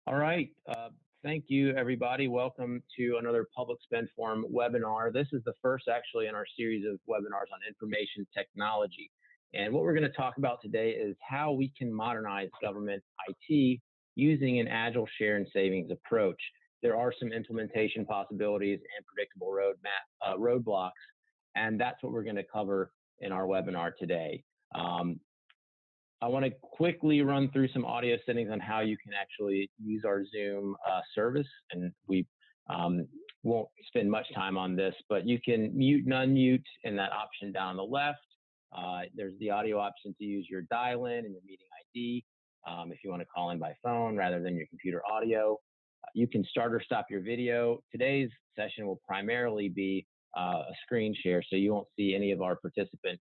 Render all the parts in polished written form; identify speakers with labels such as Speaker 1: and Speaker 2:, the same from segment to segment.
Speaker 1: All right. Thank you, everybody. Welcome to another Public Spend Forum webinar. This is the first actually in our series of webinars on information technology. And what we're going to talk about today is how we can modernize government IT using an agile share and savings approach. There are some implementation possibilities and predictable roadblocks, and that's what we're going to cover in our webinar today. I want to quickly run through some audio settings on how you can actually use our Zoom service, and we won't spend much time on this, but you can mute and unmute in that option down on the left. There's the audio option to use your dial-in and your meeting ID if you want to call in by phone rather than your computer audio. You can start or stop your video. Today's session will primarily be a screen share, so you won't see any of our participant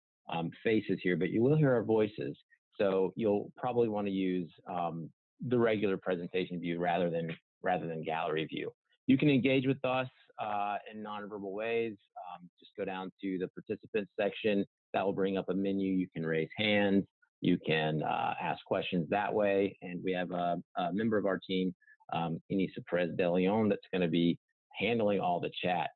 Speaker 1: faces here, but you will hear our voices. So you'll probably want to use the regular presentation view rather than gallery view. You can engage with us in nonverbal ways. Just go down to the participants section. That will bring up a menu. You can raise hands. You can ask questions that way. And we have a member of our team, Inisa Perez de Leon, that's going to be handling all the chat.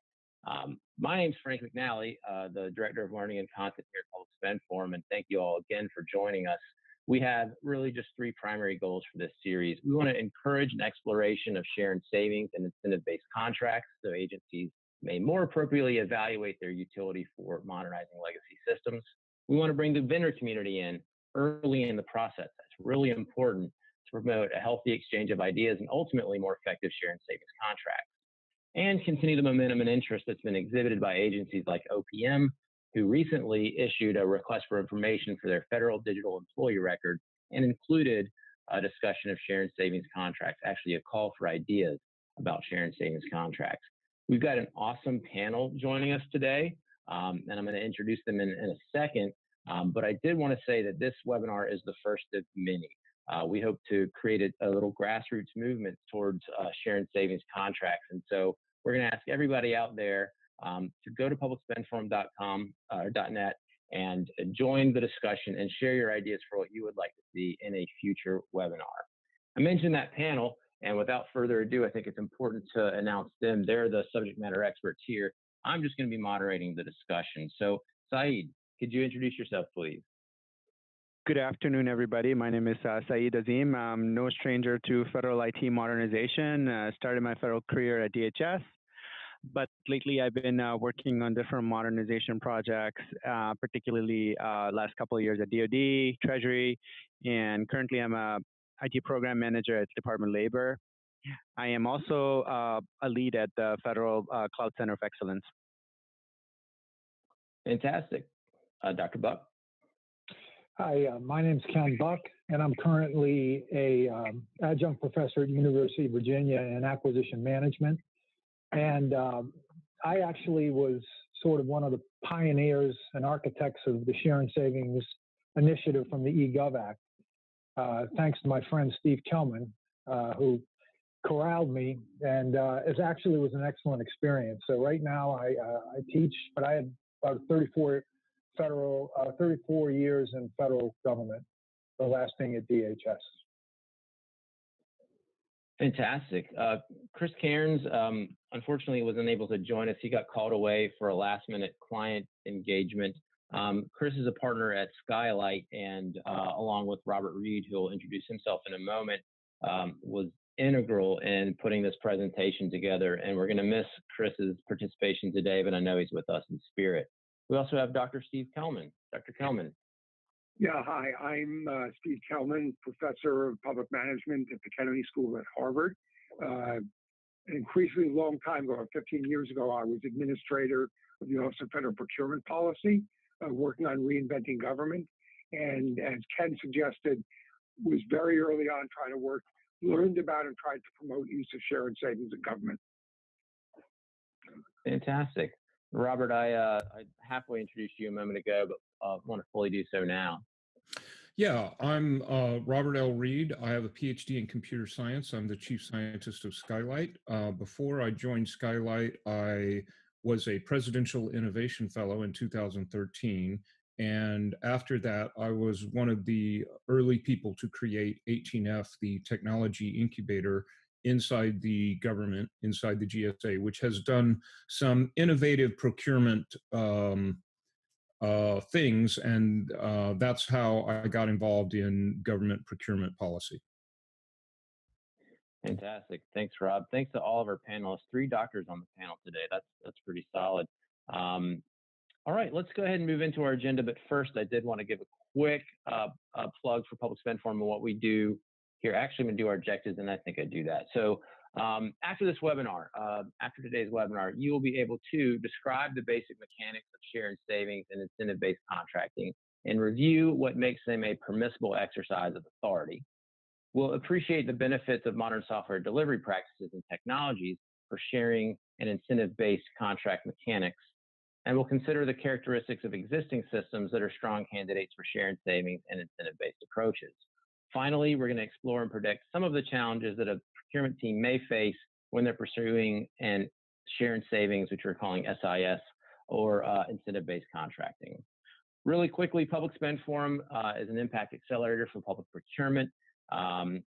Speaker 1: My name is Frank McNally, the Director of Learning and Content here at Public Spend Forum, and thank you all again for joining us. We have really just three primary goals for this series. We want to encourage an exploration of share and savings and incentive-based contracts so agencies may more appropriately evaluate their utility for modernizing legacy systems. We want to bring the vendor community in early in the process. That's really important to promote a healthy exchange of ideas and ultimately more effective share and savings contracts, and continue the momentum and interest that's been exhibited by agencies like OPM, who recently issued a request for information for their federal digital employee record and included a discussion of share and savings contracts, actually a call for ideas about share and savings contracts. We've got an awesome panel joining us today, and I'm going to introduce them in a second, but I did want to say that this webinar is the first of many. We hope to create a little grassroots movement towards share and savings contracts, and so we're going to ask everybody out there to go to publicspendforum.com or .net and join the discussion and share your ideas for what you would like to see in a future webinar. I mentioned that panel, and without further ado, I think it's important to announce them. They're the subject matter experts here. I'm just going to be moderating the discussion. So, Saeed, could you introduce yourself, please?
Speaker 2: Good afternoon, everybody. My name is Saeed Azim. I'm no stranger to federal IT modernization. Started my federal career at DHS, but lately I've been working on different modernization projects, particularly last couple of years at DoD, Treasury, and currently I'm a IT program manager at Department of Labor. I am also a lead at the Federal Cloud Center of Excellence.
Speaker 1: Fantastic. Dr. Buck?
Speaker 3: Hi, my name's Ken Buck, and I'm currently a adjunct professor at University of Virginia in acquisition management. And I actually was sort of one of the pioneers and architects of the Share and Savings initiative from the eGov Act, thanks to my friend Steve Kelman, who corralled me, and it actually was an excellent experience. So right now I teach, but I had about 34 years in federal government, the last being at DHS.
Speaker 1: Fantastic. Chris Cairns, unfortunately, was unable to join us. He got called away for a last-minute client engagement. Chris is a partner at Skylight, and along with Robert Reed, who will introduce himself in a moment, was integral in putting this presentation together. And we're going to miss Chris's participation today, but I know he's with us in spirit. We also have Dr. Steve Kelman. Dr. Kelman.
Speaker 4: Yeah, hi, I'm Steve Kelman, professor of public management at the Kennedy School at Harvard. An increasingly long time ago, 15 years ago, I was administrator of the Office of Federal Procurement Policy, working on reinventing government. And as Ken suggested, was very early on trying to work, learned about and tried to promote use of share and savings in government.
Speaker 1: Fantastic. Robert, I halfway introduced you a moment ago, but want to fully do so now.
Speaker 5: Yeah, I'm Robert L. Reed. I have a PhD in computer science. I'm the chief scientist of Skylight. Before I joined Skylight, I was a presidential innovation fellow in 2013 And after that, I was one of the early people to create 18F, the technology incubator inside the government, inside the GSA, which has done some innovative procurement things. And that's how I got involved in government procurement policy.
Speaker 1: Fantastic. Thanks, Rob. Thanks to all of our panelists. 3 doctors on the panel today. That's pretty solid. All right, let's go ahead and move into our agenda. But first, I did want to give a quick plug for Public Spend Forum and what we do here. Actually, I'm going to do our objectives, and I think I do that. So after this webinar, after today's webinar, you will be able to describe the basic mechanics of share and savings and incentive-based contracting and review what makes them a permissible exercise of authority. We'll appreciate the benefits of modern software delivery practices and technologies for sharing and incentive-based contract mechanics. And we'll consider the characteristics of existing systems that are strong candidates for share and savings and incentive-based approaches. Finally, we're going to explore and predict some of the challenges that a procurement team may face when they're pursuing and share and savings, which we're calling SIS, or incentive-based contracting. Really quickly, Public Spend Forum is an impact accelerator for public procurement.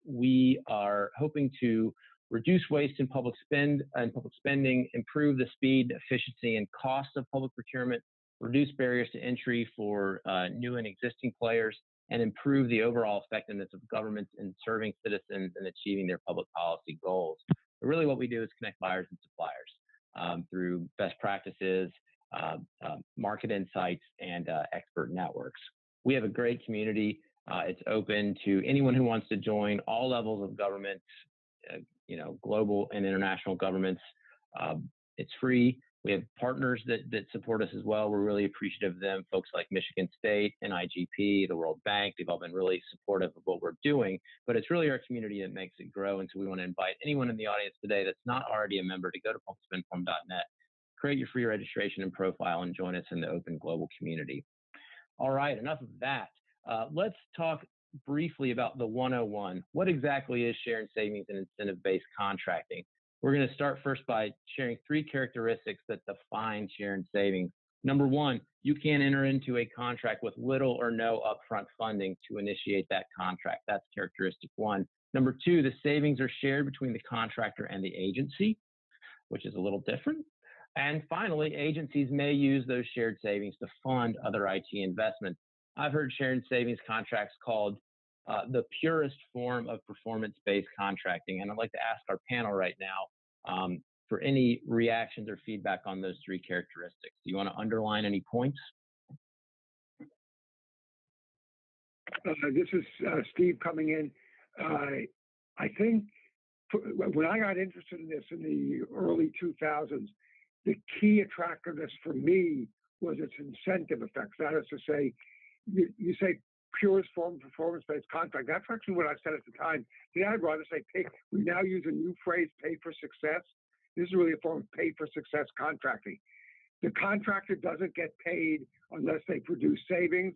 Speaker 1: We are hoping to reduce waste in public spending, improve the speed, efficiency, and cost of public procurement, reduce barriers to entry for new and existing players, and improve the overall effectiveness of governments in serving citizens and achieving their public policy goals. But really what we do is connect buyers and suppliers through best practices, market insights, and expert networks. We have a great community. It's open to anyone who wants to join, all levels of government, global and international governments. It's free. We have partners that support us as well. We're really appreciative of them, folks like Michigan State, NIGP, the World Bank. They've all been really supportive of what we're doing, but it's really our community that makes it grow. And so we want to invite anyone in the audience today that's not already a member to go to publicspendforum.net, create your free registration and profile, and join us in the open global community. All right, enough of that. Let's talk briefly about the 101. What exactly is share and savings and incentive-based contracting? We're going to start first by sharing 3 characteristics that define share and savings. Number 1, you can enter into a contract with little or no upfront funding to initiate that contract. That's characteristic 1. Number 2, the savings are shared between the contractor and the agency, which is a little different. And finally, agencies may use those shared savings to fund other IT investments. I've heard shared savings contracts called the purest form of performance-based contracting. And I'd like to ask our panel right now for any reactions or feedback on those 3 characteristics. Do you want to underline any points?
Speaker 4: This is Steve coming in. I think when I got interested in this in the early 2000s, the key attractiveness for me was its incentive effects. That is to say, you say purest form of performance-based contract. That's actually what I said at the time. Today, I'd rather say we now use a new phrase, pay for success. This is really a form of pay for success contracting. The contractor doesn't get paid unless they produce savings,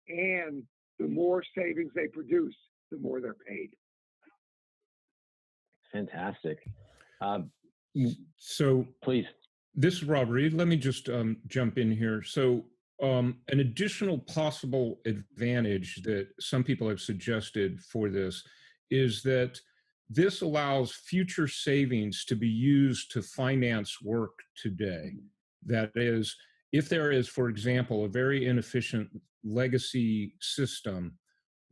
Speaker 4: and the more savings they produce, the more they're paid.
Speaker 1: Fantastic.
Speaker 5: So
Speaker 1: please.
Speaker 5: This is Rob Reed. Let me just jump in here. So an additional possible advantage that some people have suggested for this is that this allows future savings to be used to finance work today. That is, if there is, for example, a very inefficient legacy system,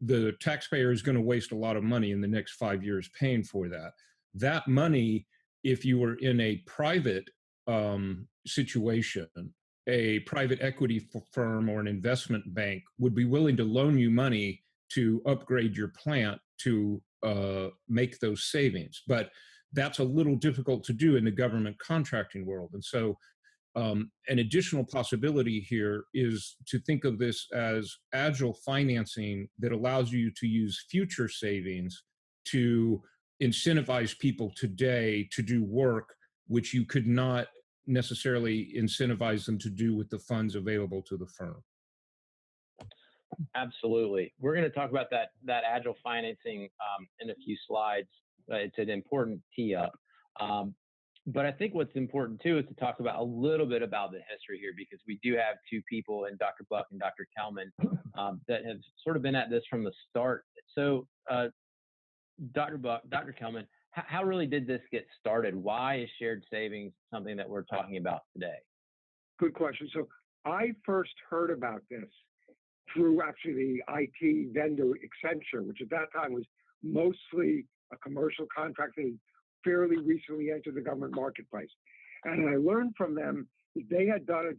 Speaker 5: the taxpayer is going to waste a lot of money in the next 5 years paying for that. That money, if you were in a private situation, a private equity firm or an investment bank would be willing to loan you money to upgrade your plant to make those savings. But that's a little difficult to do in the government contracting world. And so an additional possibility here is to think of this as agile financing that allows you to use future savings to incentivize people today to do work which you could not necessarily incentivize them to do with the funds available to the firm.
Speaker 1: Absolutely. We're going to talk about that agile financing in a few slides. It's an important tee up. But I think what's important too is to talk about a little bit about the history here, because we do have two people, in Dr. Buck and Dr. Kelman, that have sort of been at this from the start. So, Dr. Buck, Dr. Kelman, how really did this get started? Why is shared savings something that we're talking about today?
Speaker 4: Good question. So I first heard about this through actually the IT vendor Accenture, which at that time was mostly a commercial contract that had fairly recently entered the government marketplace. And I learned from them that they had done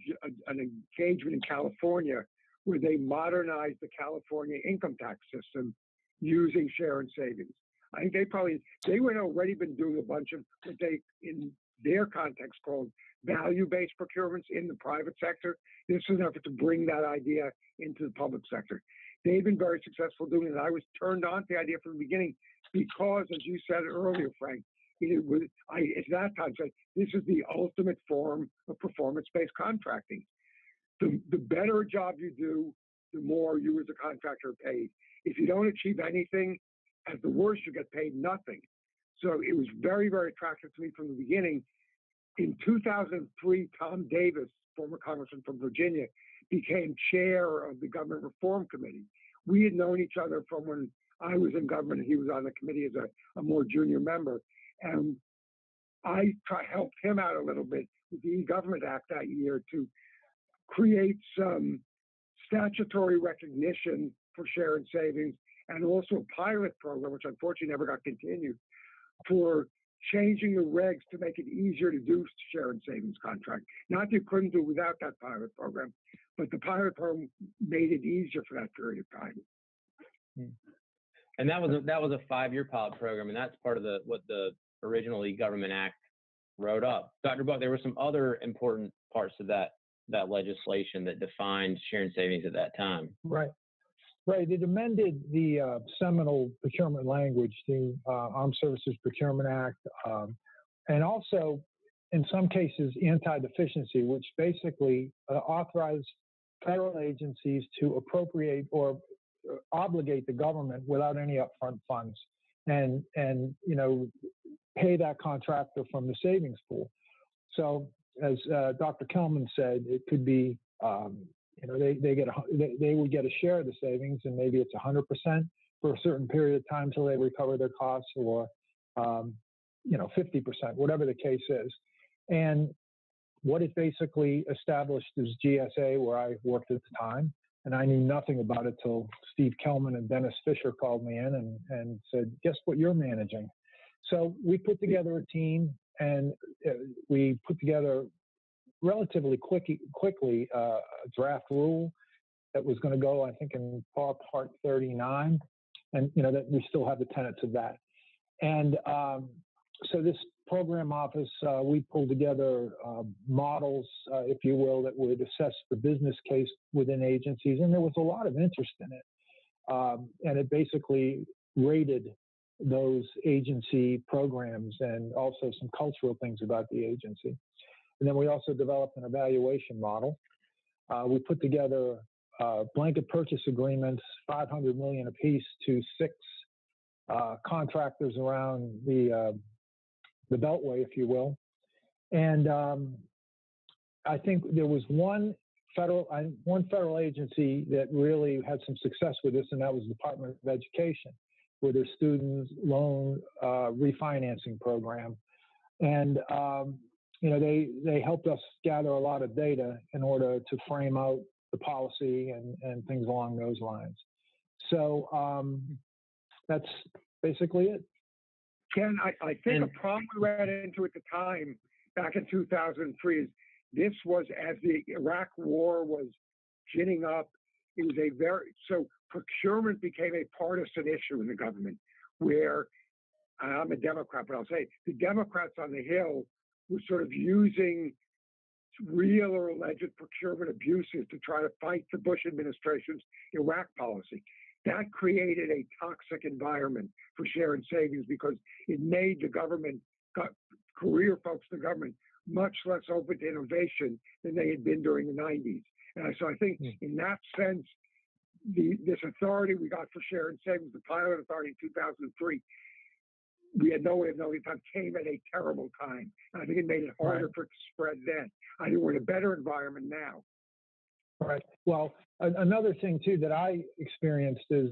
Speaker 4: an engagement in California where they modernized the California income tax system using share and savings. I think they had already been doing a bunch of what they, in their context, called value-based procurements in the private sector. This was an effort to bring that idea into the public sector. They've been very successful doing it. I was turned on to the idea from the beginning because, as you said earlier, Frank, at that time said this is the ultimate form of performance-based contracting. The better a job you do, the more you as a contractor are paid. If you don't achieve anything, at the worst, you get paid nothing. So it was very, very attractive to me from the beginning. In 2003, Tom Davis, former congressman from Virginia, became chair of the Government Reform Committee. We had known each other from when I was in government and he was on the committee as a more junior member. And I helped him out a little bit with the E-Government Act that year to create some statutory recognition for share and savings, and also a pilot program, which unfortunately never got continued, for changing the regs to make it easier to do share and savings contract. Not that you couldn't do without that pilot program, but the pilot program made it easier for that period of time.
Speaker 1: And that was a 5-year pilot program, and that's part of what the original E-Government Act wrote up. Dr. Buck, there were some other important parts of that legislation that defined share and savings at that time.
Speaker 3: Right. It amended the seminal procurement language, the Armed Services Procurement Act, and also, in some cases, anti-deficiency, which basically authorized federal agencies to appropriate or obligate the government without any upfront funds, and pay that contractor from the savings pool. So, as Dr. Kelman said, it could be they would get a share of the savings, and maybe it's 100% for a certain period of time till they recover their costs, or 50%, whatever the case is. And what it basically established is GSA, where I worked at the time, and I knew nothing about it till Steve Kelman and Dennis Fisher called me in and said, "Guess what you're managing?" So we put together a team, and we put together relatively quickly a draft rule that was going to go, I think, in Part 39, and that we still have the tenets of that. And so this program office, we pulled together models, if you will, that would assess the business case within agencies, and there was a lot of interest in it. And it basically rated those agency programs and also some cultural things about the agency. And then we also developed an evaluation model. We put together blanket purchase agreements, $500 million apiece, to 6 contractors around the Beltway, if you will. And I think there was one federal agency that really had some success with this, and that was the Department of Education, with their student loan refinancing program. And they helped us gather a lot of data in order to frame out the policy and things along those lines. So that's basically it.
Speaker 4: Ken, I think a problem we ran into at the time, back in 2003, is this was as the Iraq War was ginning up. It was so procurement became a partisan issue in the government, where, I'm a Democrat, but I'll say the Democrats on the Hill were sort of using real or alleged procurement abuses to try to fight the Bush administration's Iraq policy. That created a toxic environment for share and savings, because it made the government, career folks in the government, much less open to innovation than they had been during the 90s. And so I think in that sense, this authority we got for share and savings, the pilot authority in 2003, we had no way of knowing time, came at a terrible time. And I think it made it harder for it to spread then. I think we're in a better environment now.
Speaker 3: Right. Well, another thing too that I experienced is,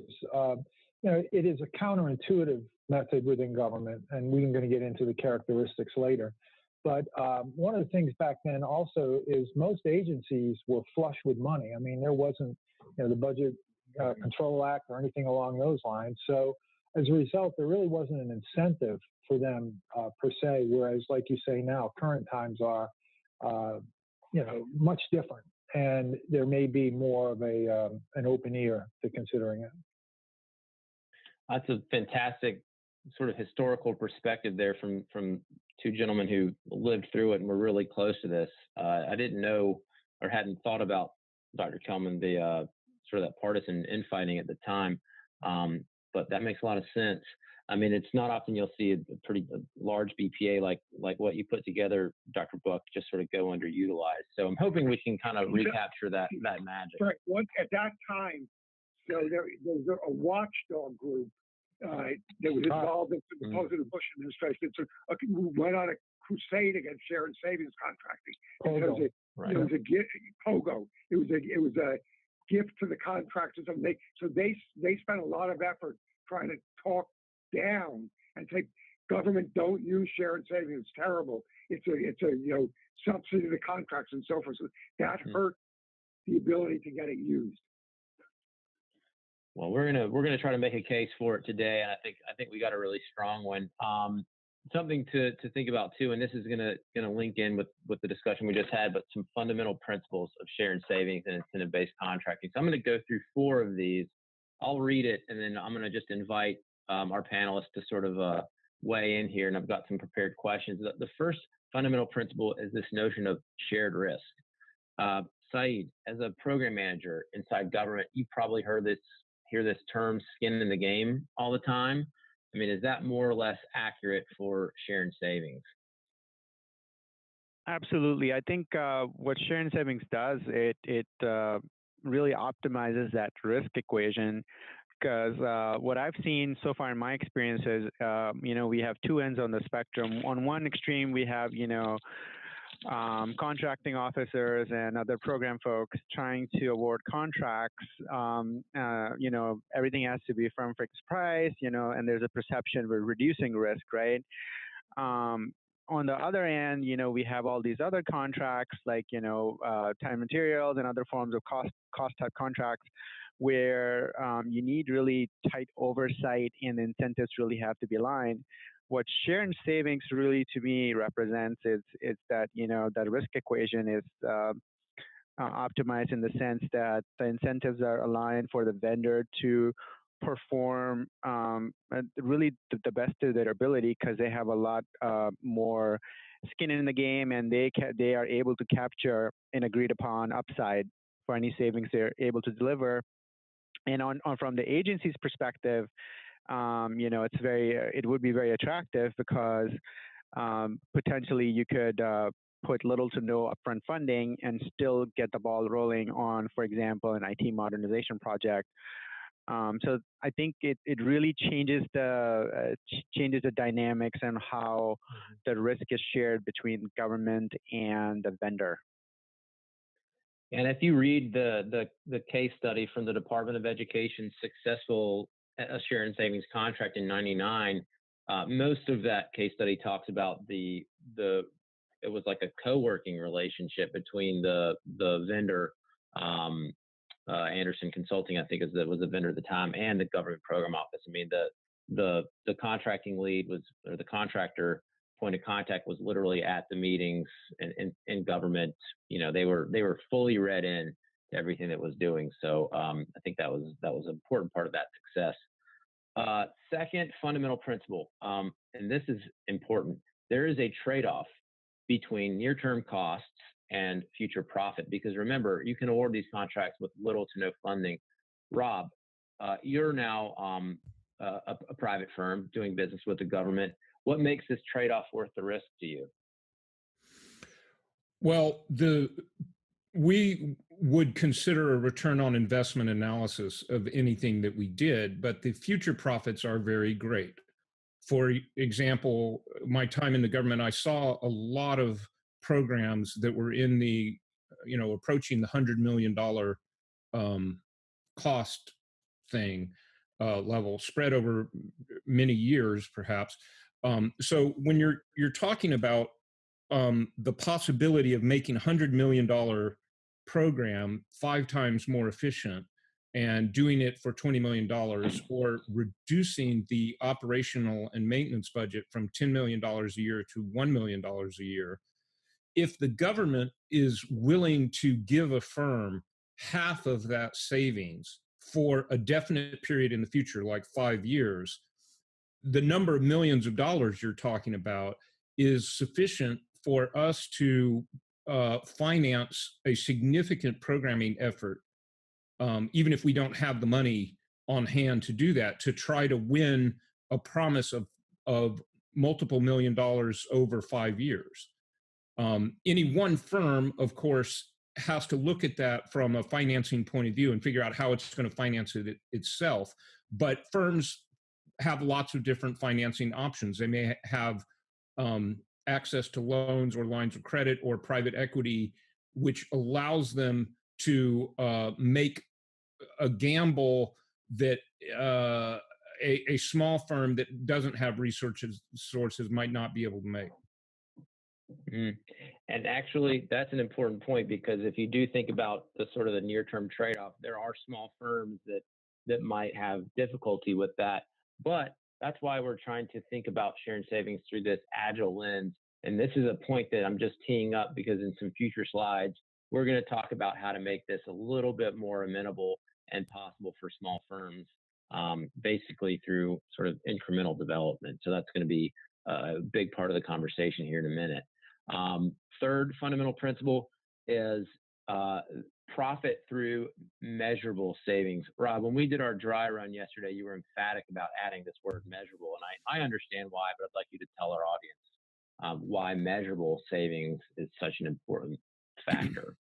Speaker 3: it is a counterintuitive method within government, and we're going to get into the characteristics later. But one of the things back then also is most agencies were flush with money. I mean, there wasn't, the Budget Control Act or anything along those lines. So as a result, there really wasn't an incentive for them per se. Whereas, like you say now, current times are, much different, and there may be more of an open ear to considering it.
Speaker 1: That's a fantastic sort of historical perspective there from two gentlemen who lived through it and were really close to this. I didn't know or hadn't thought about, Dr. Kelman, the sort of that partisan infighting at the time, but that makes a lot of sense. I mean, it's not often you'll see a pretty large BPA like what you put together, Dr. Buck, just sort of go underutilized. So I'm hoping we can kind of recapture that magic.
Speaker 4: Right. At that time, so there was a watchdog group that was involved in the Bush administration. So went on a crusade against shared savings contracting. It was a gift, POGO. It was a gift to the contractors, and they spent a lot of effort trying to talk down and say, government, don't use shared savings. It's terrible. It's a subsidy to the contracts and so forth. So that hurt the ability to get it used.
Speaker 1: Well, we're gonna try to make a case for it today, and I think we got a really strong one. Something to think about too, and this is gonna link in with the discussion we just had, but some fundamental principles of shared savings and incentive-based contracting. So I'm gonna go through 4 of these. I'll read it, and then I'm gonna just invite our panelists to sort of weigh in here, and I've got some prepared questions. The first fundamental principle is this notion of shared risk. Saeed, as a program manager inside government, you probably hear this term skin in the game all the time. I mean, is that more or less accurate for shared savings?
Speaker 2: Absolutely. I think what shared savings does, it really optimizes that risk equation, because what I've seen so far in my experience is, we have 2 ends on the spectrum. On one extreme, we have, contracting officers and other program folks trying to award contracts. Everything has to be firm fixed price, and there's a perception we're reducing risk, right? On the other end, we have all these other contracts like, time materials and other forms of cost type contracts where you need really tight oversight and incentives really have to be aligned. What shared savings really to me represents is that, that risk equation is optimized in the sense that the incentives are aligned for the vendor to perform really the best to their ability, because they have a lot more skin in the game, and they are able to capture an agreed upon upside for any savings they're able to deliver. And on from the agency's perspective, it would be very attractive because potentially you could put little to no upfront funding and still get the ball rolling on, for example, an IT modernization project. So I think it really changes the dynamics and how the risk is shared between government and the vendor.
Speaker 1: And if you read the case study from the Department of Education's successful shared savings contract in '99, most of that case study talks about it was like a co-working relationship between the vendor, Anderson Consulting, I think was the vendor at the time, and the government program office. I mean, the contracting lead or the contractor point of contact was literally at the meetings in government. They were fully read in to everything that was doing. So I think that was an important part of that success. Second fundamental principle, and this is important, there is a trade-off between near-term costs and future profit, because remember, you can award these contracts with little to no funding. Rob, you're now a private firm doing business with the government. What makes this trade-off worth the risk to you?
Speaker 5: Well, we would consider a return on investment analysis of anything that we did, but the future profits are very great. For example, my time in the government, I saw a lot of programs that were in the, approaching the $100 million cost thing level, spread over many years, perhaps. So when you're talking about the possibility of making $100 million program 5 times more efficient and doing it for $20 million, or reducing the operational and maintenance budget from $10 million a year to $1 million a year, if the government is willing to give a firm half of that savings for a definite period in the future, like 5 years, the number of millions of dollars you're talking about is sufficient for us to finance a significant programming effort, even if we don't have the money on hand to do that, to try to win a promise of multiple million dollars over 5 years. Any one firm, of course, has to look at that from a financing point of view and figure out how it's going to finance it itself. But firms have lots of different financing options. They may have access to loans or lines of credit or private equity, which allows them to make a gamble that a small firm that doesn't have sources might not be able to make.
Speaker 1: Mm. And actually, that's an important point, because if you do think about the sort of the near-term trade-off, there are small firms that might have difficulty with that. But that's why we're trying to think about sharing savings through this Agile lens. And this is a point that I'm just teeing up, because in some future slides, we're going to talk about how to make this a little bit more amenable and possible for small firms, basically through sort of incremental development. So that's going to be a big part of the conversation here in a minute. Third fundamental principle is profit through measurable savings. Rob, when we did our dry run yesterday, you were emphatic about adding this word measurable, and I understand why, but I'd like you to tell our audience why measurable savings is such an important factor.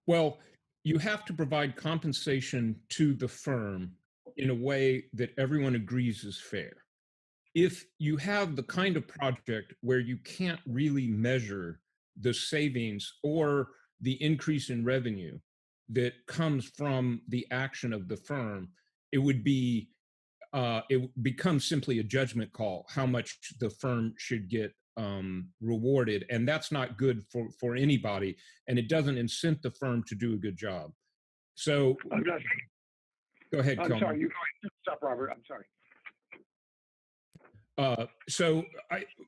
Speaker 5: Well, you have to provide compensation to the firm in a way that everyone agrees is fair. If you have the kind of project where you can't really measure the savings or the increase in revenue that comes from the action of the firm, it becomes simply a judgment call how much the firm should get rewarded, and that's not good for anybody, and it doesn't incent the firm to do a good job. So go ahead.
Speaker 4: I'm sorry, you go ahead. Stop, Robert. I'm sorry.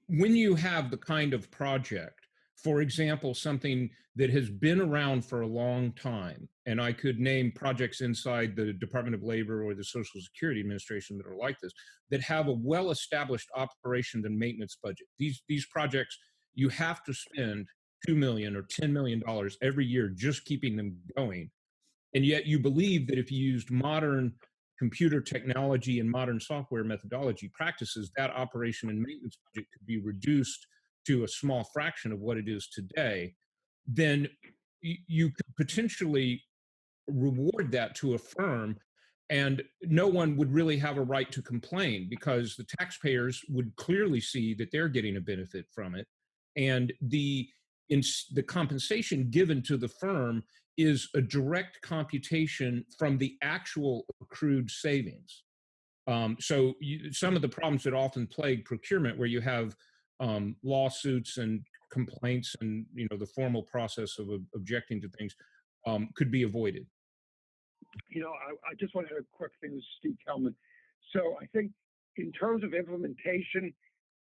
Speaker 5: When you have the kind of project, for example, something that has been around for a long time, and I could name projects inside the Department of Labor or the Social Security Administration that are like this, that have a well-established operations and maintenance budget. These projects, you have to spend $2 million or $10 million every year just keeping them going. And yet you believe that if you used modern computer technology and modern software methodology practices, that operation and maintenance budget could be reduced to a small fraction of what it is today, then you could potentially reward that to a firm, and no one would really have a right to complain, because the taxpayers would clearly see that they're getting a benefit from it, and the compensation given to the firm is a direct computation from the actual accrued savings. So some of the problems that often plague procurement, where you have lawsuits and complaints and the formal process of objecting to things, could be avoided.
Speaker 4: I just want to add a quick thing to Steve Kelman. So I think in terms of implementation,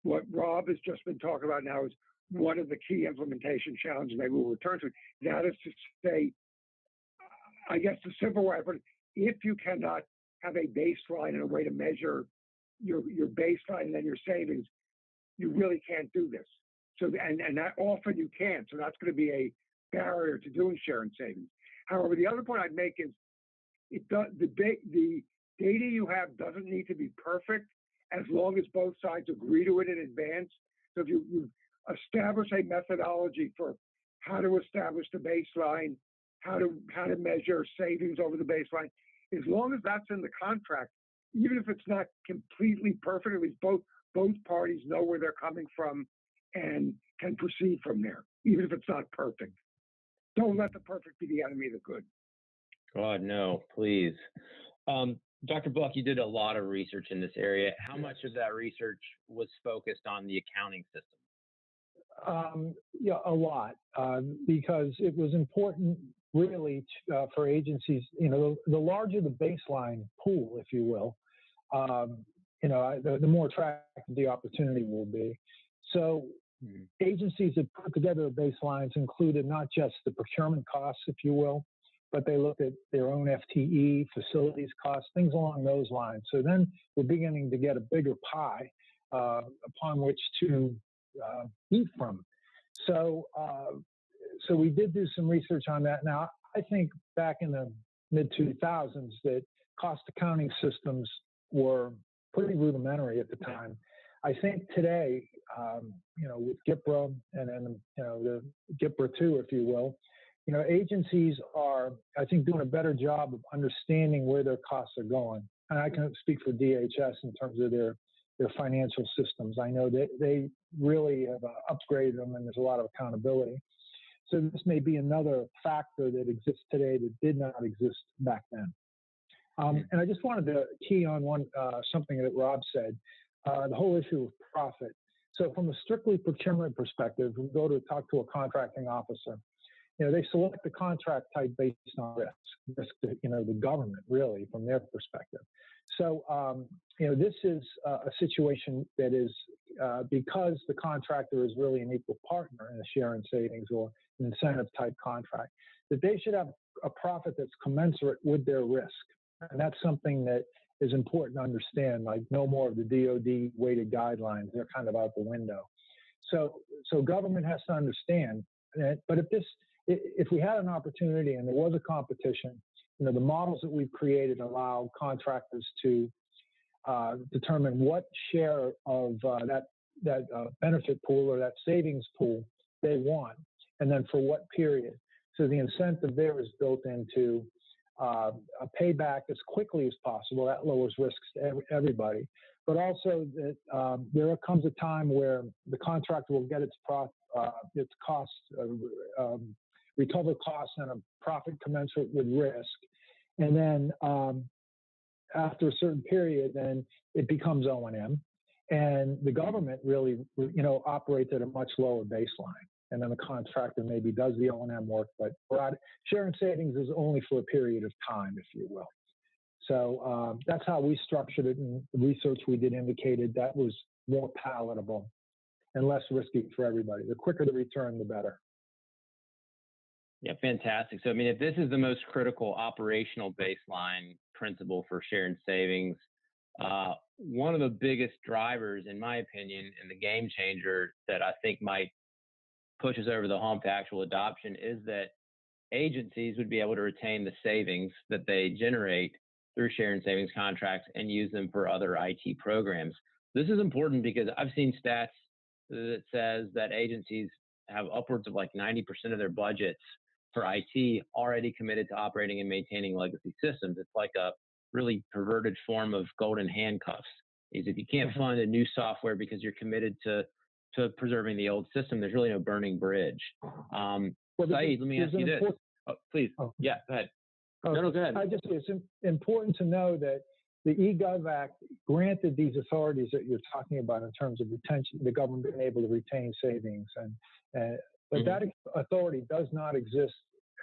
Speaker 4: what Rob has just been talking about now is one of the key implementation challenges maybe we'll return to. That is to say, I guess the simple way, but if you cannot have a baseline and a way to measure your baseline and then your savings, you really can't do this. So, and that often you can't. So that's going to be a barrier to doing sharing savings. However, the other point I'd make is the data you have doesn't need to be perfect as long as both sides agree to it in advance. So if you establish a methodology for how to establish the baseline, how to measure savings over the baseline, as long as that's in the contract, even if it's not completely perfect, at least both both parties know where they're coming from and can proceed from there, even if it's not perfect. Don't let the perfect be the enemy of the good.
Speaker 1: God, no, please. Dr. Buck, you did a lot of research in this area. How much of that research was focused on the accounting system?
Speaker 3: Yeah, a lot, because it was important really for agencies, the larger the baseline pool, if you will, the more attractive the opportunity will be. So agencies that put together baselines included not just the procurement costs, if you will, but they looked at their own FTE, facilities costs, things along those lines. So then we're beginning to get a bigger pie upon which to eat from. So we did do some research on that. Now, I think back in the mid-2000s that cost accounting systems were pretty rudimentary at the time. I think today, with GIPRA and the GIPRA 2, if you will, agencies are, I think, doing a better job of understanding where their costs are going. And I can speak for DHS in terms of their financial systems. I know that they really have upgraded them, and there's a lot of accountability. So this may be another factor that exists today that did not exist back then. And I just wanted to key on something that Rob said, the whole issue of profit. So from a strictly procurement perspective, we go to talk to a contracting officer. They select the contract type based on risk to, the government, really, from their perspective. So, this is a situation that is because the contractor is really an equal partner in a share in savings or an incentive type contract, that they should have a profit that's commensurate with their risk. And that's something that is important to understand, like no more of the DoD weighted guidelines. They're kind of out the window. So government has to understand that, but if we had an opportunity and there was a competition, the models that we've created allow contractors to determine what share of that benefit pool or that savings pool they want, and then for what period. So the incentive there is built into a payback as quickly as possible. That lowers risks to everybody. But also that there comes a time where the contractor will get its costs, recover costs and a profit commensurate with risk. And then after a certain period, then it becomes O&M. And the government really, operates at a much lower baseline. And then the contractor maybe does the O&M work, but sharing savings is only for a period of time, if you will. So that's how we structured it, and the research we did indicated that was more palatable and less risky for everybody. The quicker the return, the better.
Speaker 1: Yeah, fantastic. So, if this is the most critical operational baseline principle for sharing savings, one of the biggest drivers, in my opinion, and the game changer that I think might push us over the hump to actual adoption is that agencies would be able to retain the savings that they generate through sharing savings contracts and use them for other IT programs. This is important because I've seen stats that says that agencies have upwards of like 90% of their budgets for IT already committed to operating and maintaining legacy systems. It's like a really perverted form of golden handcuffs. Is if you can't fund a new software because you're committed to preserving the old system, there's really no burning bridge. Saeed, let me ask you this. Please. Yeah, go ahead. No, go ahead.
Speaker 3: It's important to know that the eGov Act granted these authorities that you're talking about in terms of retention, the government being able to retain savings, but that authority does not exist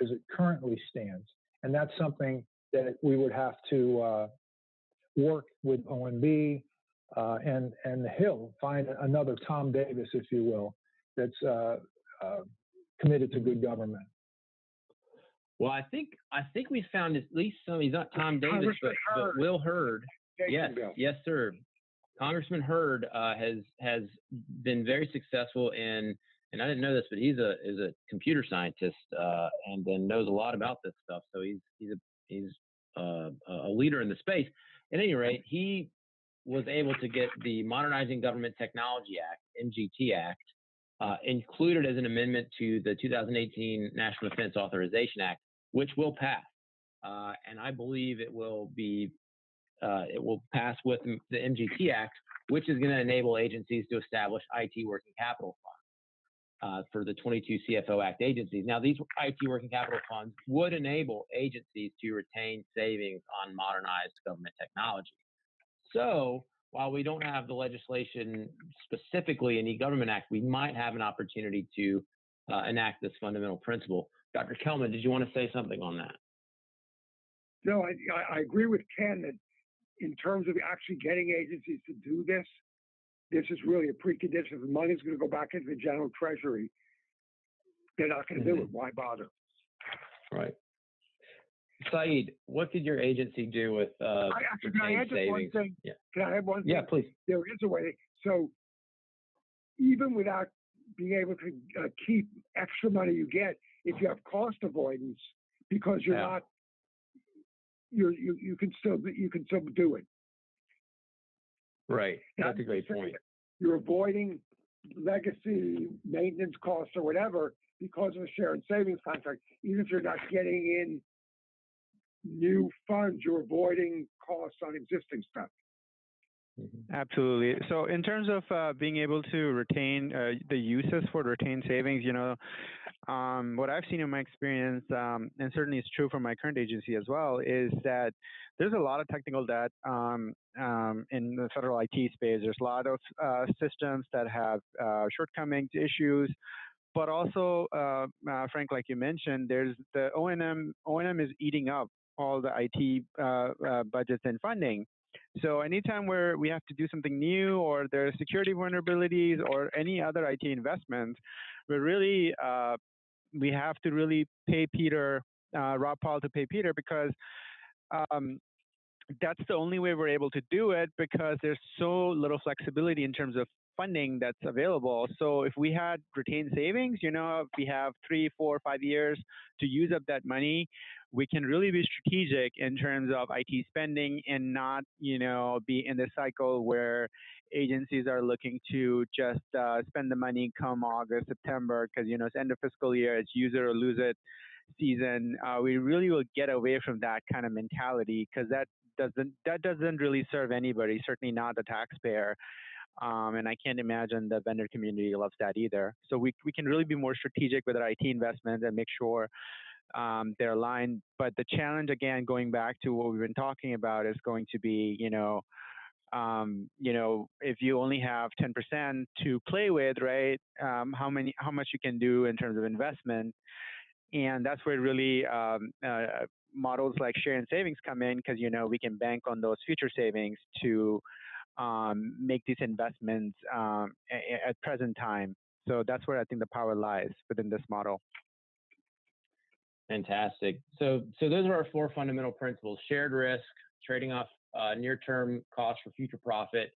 Speaker 3: as it currently stands, and that's something that we would have to work with OMB and the Hill, find another Tom Davis, if you will, that's committed to good government.
Speaker 1: Well, I think we found at least some. He's not Tom Davis, but Will Hurd. Yes, sir. Congressman Hurd has been very successful in, and I didn't know this, but he's a computer scientist and then knows a lot about this stuff. So he's a leader in the space. At any rate, he was able to get the Modernizing Government Technology Act, MGT Act, included as an amendment to the 2018 National Defense Authorization Act, which will pass. And I believe it will pass with the MGT Act which is going to enable agencies to establish IT working capital funds for the 22 CFO Act agencies. Now, these IT working capital funds would enable agencies to retain savings on modernized government technology. So while we don't have the legislation specifically in the Government Act, we might have an opportunity to enact this fundamental principle. Dr. Kelman, did you want to say something on that?
Speaker 4: No, I agree with Ken that in terms of actually getting agencies to do this, this is really a precondition. If the money's going to go back into the general treasury, they're not going to do it. Why bother?
Speaker 1: Right. Saeed, what could your agency do with
Speaker 4: can I add just one thing?
Speaker 1: Yeah.
Speaker 4: Can I add one thing?
Speaker 1: Yeah, please.
Speaker 4: There is a way. So even without being able to keep extra money you get, if you have cost avoidance, because you're not, you can still do it.
Speaker 1: Right. That's a great point.
Speaker 4: You're avoiding legacy maintenance costs or whatever because of a shared savings contract. Even if you're not getting in new funds, you're avoiding costs on existing stuff.
Speaker 2: Absolutely. So in terms of being able to retain the uses for retained savings, what I've seen in my experience, and certainly it's true for my current agency as well, is that there's a lot of technical debt in the federal IT space. There's a lot of systems that have shortcomings, issues, but also, Frank, like you mentioned, there's the O&M. O&M is eating up all the IT budgets and funding. So anytime where we have to do something new, or there are security vulnerabilities, or any other IT investments, we have to really pay Peter, Rob Paul to pay Peter, because that's the only way we're able to do it, because there's so little flexibility in terms of funding that's available. So if we had retained savings, if we have 3, 4, 5 years to use up that money, we can really be strategic in terms of IT spending and not, be in the cycle where agencies are looking to just spend the money come August, September, because, it's end of fiscal year, it's use it or lose it season. We really will get away from that kind of mentality, because that doesn't really serve anybody, certainly not the taxpayer. And I can't imagine the vendor community loves that either. So we can really be more strategic with our IT investments and make sure they're aligned. But the challenge, again, going back to what we've been talking about, is going to be, if you only have 10% to play with, right? How much you can do in terms of investment, and that's where really models like share and savings come in, because we can bank on those future savings to make these investments at present time. So that's where I think the power lies within this model.
Speaker 1: Fantastic. So those are our 4 fundamental principles: shared risk, trading off near-term costs for future profit,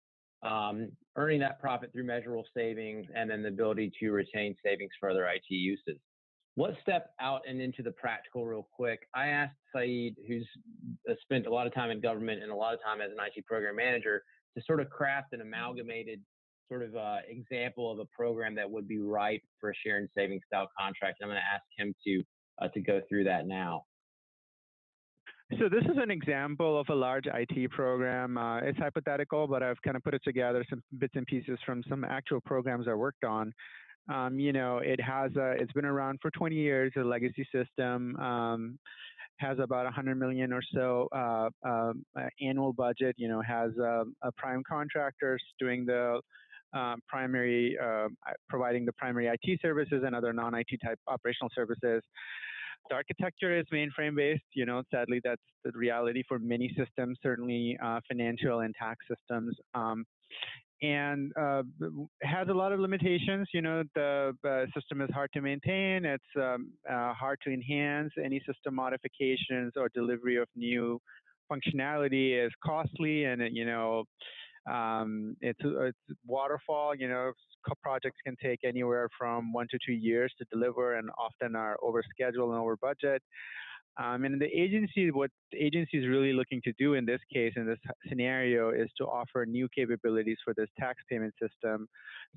Speaker 1: earning that profit through measurable savings, and then the ability to retain savings for other IT uses. Let's step out and into the practical real quick. I asked Saeed, who's spent a lot of time in government and a lot of time as an IT program manager, to sort of craft an amalgamated sort of example of a program that would be ripe for a share and savings style contract. And I'm going to ask him to go through that now.
Speaker 2: So this is an example of a large IT program. It's hypothetical, but I've kind of put it together, some bits and pieces from some actual programs I worked on. It's been around for 20 years, a legacy system, has about 100 million or so annual budget, has a prime contractors doing the providing the primary IT services and other non-IT type operational services. The architecture is mainframe based. Sadly, that's the reality for many systems, certainly financial and tax systems. And has a lot of limitations. The system is hard to maintain. It's hard to enhance. Any system modifications or delivery of new functionality is costly, and it's waterfall. Projects can take anywhere from 1 to 2 years to deliver, and often are over schedule and over budget. And what the agency is really looking to do in this case, in this scenario, is to offer new capabilities for this tax payment system,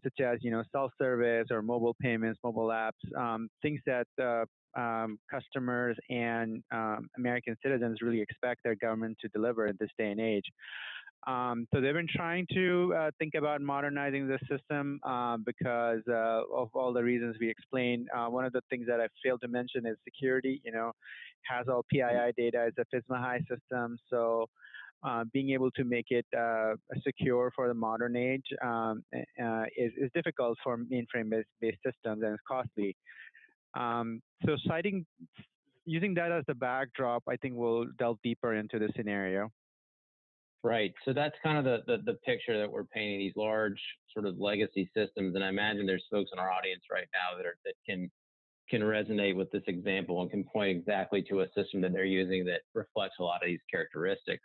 Speaker 2: such as self-service or mobile payments, mobile apps, things that customers and American citizens really expect their government to deliver in this day and age. So they've been trying to think about modernizing the system because of all the reasons we explained. One of the things that I failed to mention is security. Has all PII data. It's a FISMA high system, so being able to make it secure for the modern age is difficult for mainframe-based systems, and it's costly. So using that as the backdrop, I think we'll delve deeper into the scenario.
Speaker 1: Right. So that's kind of the picture that we're painting, these large sort of legacy systems. And I imagine there's folks in our audience right now that can resonate with this example and can point exactly to a system that they're using that reflects a lot of these characteristics.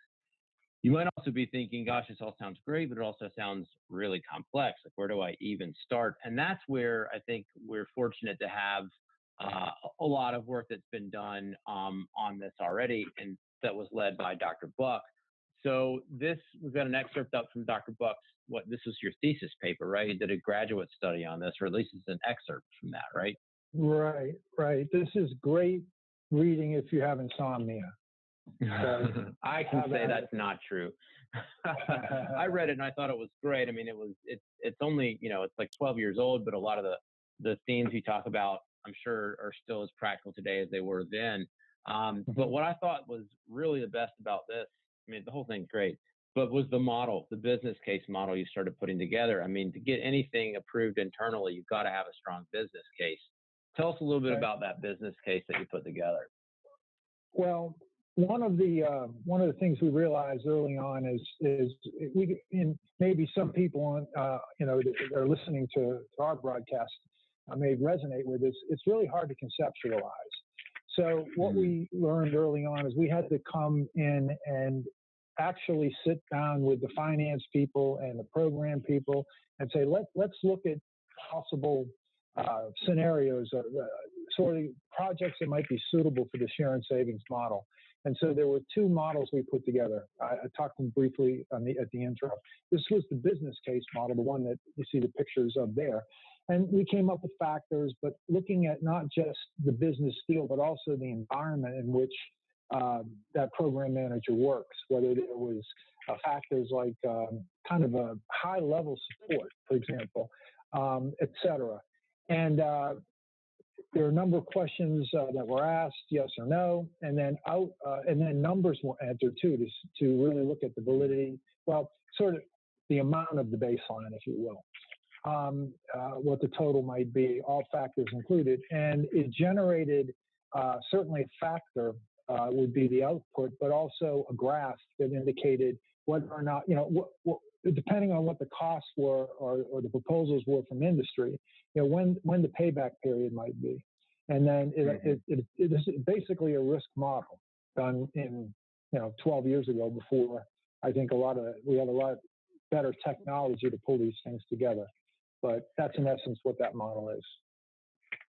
Speaker 1: You might also be thinking, gosh, this all sounds great, but it also sounds really complex. Like, where do I even start? And that's where I think we're fortunate to have a lot of work that's been done on this already, and that was led by Dr. Buck. So we've got an excerpt up from Dr. Buck's, this was your thesis paper, right? You did a graduate study on this, or at least it's an excerpt from that, right?
Speaker 3: Right. This is great reading if you have insomnia.
Speaker 1: So I can say that's not true. I read it and I thought it was great. I mean, it's only, it's like 12 years old, but a lot of the themes you talk about, I'm sure, are still as practical today as they were then. But what I thought was really the best about this, I mean, the whole thing's great, but was the model, the business case model you started putting together. I mean, to get anything approved internally, you've got to have a strong business case. Tell us a little bit about that business case that you put together.
Speaker 3: Well, one of the things we realized early on is maybe some people that are listening to our broadcast may resonate with this. It's really hard to conceptualize. So what we learned early on is we had to come in and actually sit down with the finance people and the program people and say, let's look at possible scenarios or sort of projects that might be suitable for the share and savings model. And so there were two models we put together. I talked them briefly at the intro. This was the business case model, the one that you see the pictures of there. And we came up with factors, but looking at not just the business deal, but also the environment in which that program manager works, whether there was factors like kind of a high level support, for example, et cetera. And there are a number of questions that were asked, yes or no, and then numbers were entered too, to really look at the validity, well, sort of the amount of the baseline, if you will, what the total might be, all factors included, and it generated certainly a factor would be the output, but also a graph that indicated whether or not, depending on what the costs were or the proposals were from industry, when the payback period might be. And then it is basically a risk model done in 12 years ago, before I think we had a lot better technology to pull these things together. But that's in essence what that model is.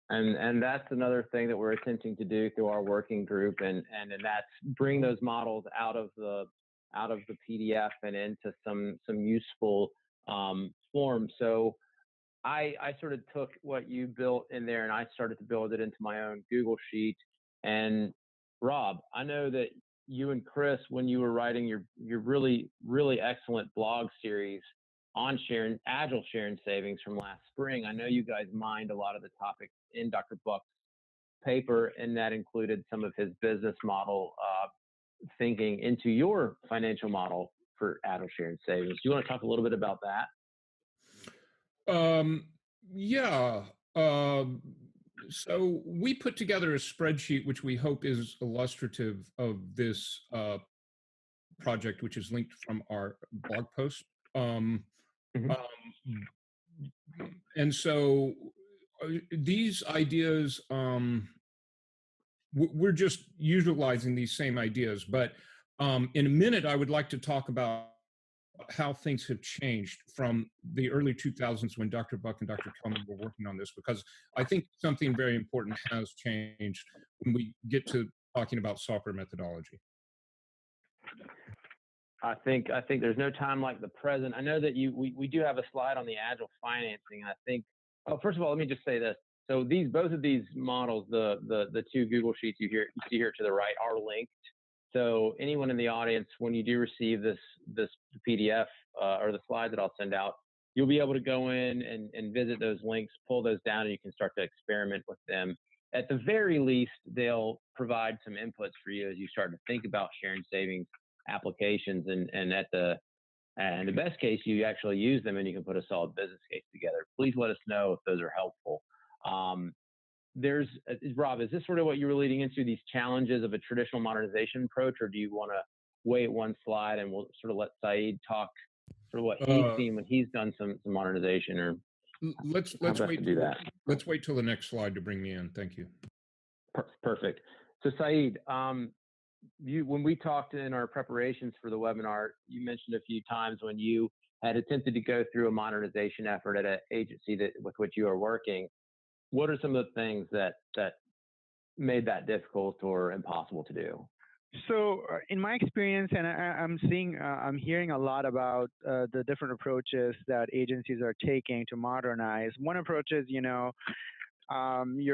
Speaker 1: And that's another thing that we're attempting to do through our working group, and that's bring those models out of the PDF and into some useful form. So I sort of took what you built in there and I started to build it into my own Google sheet. And Rob, I know that you and Chris, when you were writing your really, really excellent blog series on Agile sharing savings from last spring, I know you guys mined a lot of the topics in Dr. Buck's paper, and that included some of his business model thinking into your financial model for Agile sharing savings. Do you want to talk a little bit about that?
Speaker 5: Yeah. So we put together a spreadsheet, which we hope is illustrative of this project, which is linked from our blog post. And so these ideas, we're just utilizing these same ideas, but in a minute, I would like to talk about how things have changed from the early 2000s when Dr. Buck and Dr. Kelman were working on this, because I think something very important has changed when we get to talking about software methodology.
Speaker 1: I think there's no time like the present. I know that we do have a slide on the Agile financing. I think, first of all, let me just say this. So both of these models, the two Google sheets you see here to the right, are linked So anyone in the audience, when you do receive this PDF or the slide that I'll send out, you'll be able to go in and visit those links, pull those down, and you can start to experiment with them. At the very least, they'll provide some inputs for you as you start to think about sharing savings applications, and the best case, you actually use them and you can put a solid business case together. Please let us know if those are helpful. Rob, is this sort of what you were leading into, these challenges of a traditional modernization approach, or do you want to wait one slide and we'll sort of let Saeed talk sort of what he's seen when he's done some modernization? Or
Speaker 5: let's wait.
Speaker 1: Do that.
Speaker 5: Let's wait till the next slide to bring me in. Thank you.
Speaker 1: Perfect. So Saeed, when we talked in our preparations for the webinar, you mentioned a few times when you had attempted to go through a modernization effort at an agency with which you are working. What are some of the things that made that difficult or impossible to do?
Speaker 2: So in my experience, and I'm hearing a lot about the different approaches that agencies are taking to modernize. One approach is, you're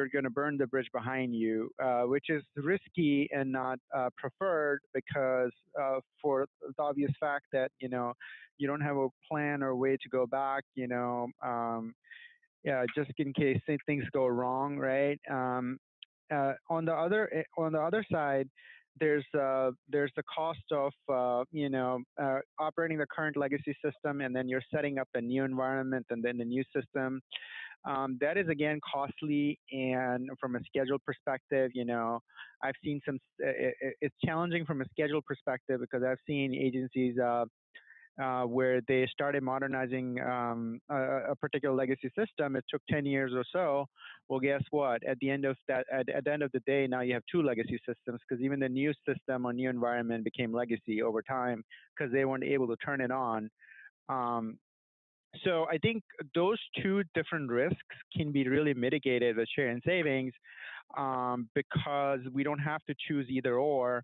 Speaker 2: going to burn the bridge behind you, which is risky and not preferred because for the obvious fact that, you don't have a plan or way to go back, just in case things go wrong, right? On the other side, there's the cost of operating the current legacy system, and then you're setting up a new environment and then the new system. That is again costly, and from a schedule perspective, I've seen it's challenging from a schedule perspective because I've seen agencies where they started modernizing a particular legacy system. It took 10 years or so. Well, guess what? At the end of the day, now you have two legacy systems, because even the new system or new environment became legacy over time because they weren't able to turn it on. So I think those two different risks can be really mitigated with sharing savings because we don't have to choose either or.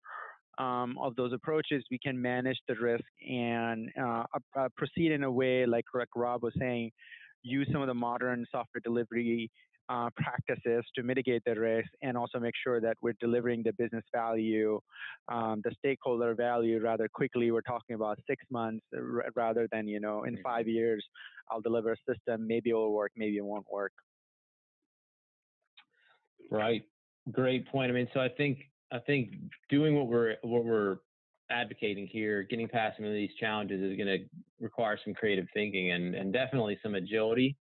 Speaker 2: Of those approaches. We can manage the risk and proceed in a way like Rob was saying, use some of the modern software delivery practices to mitigate the risk, and also make sure that we're delivering the business value, the stakeholder value rather quickly. We're talking about 6 months rather than, in 5 years, I'll deliver a system. Maybe it will work, maybe it won't work.
Speaker 1: Right. Great point. I mean, so I think doing what we're advocating here, getting past some of these challenges, is going to require some creative thinking and definitely some agility,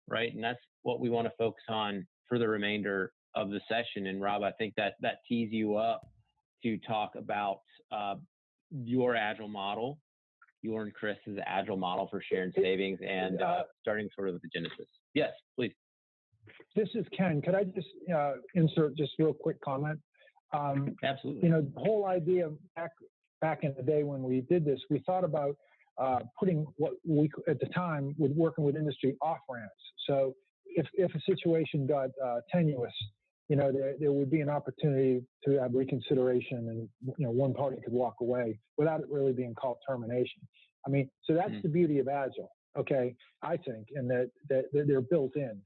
Speaker 1: right? And that's what we want to focus on for the remainder of the session. And Rob, I think that tees you up to talk about your Agile model, your and Chris's Agile model for sharing savings, and starting sort of with the genesis. Yes, please.
Speaker 3: This is Ken. Could I just insert just real quick comment?
Speaker 1: Absolutely.
Speaker 3: The whole idea back in the day when we did this, we thought about putting what we at the time with working with industry off ramps. So if a situation got tenuous, there would be an opportunity to have reconsideration, and one party could walk away without it really being called termination. I mean, so that's the beauty of Agile. Okay, I think, and that they're built in.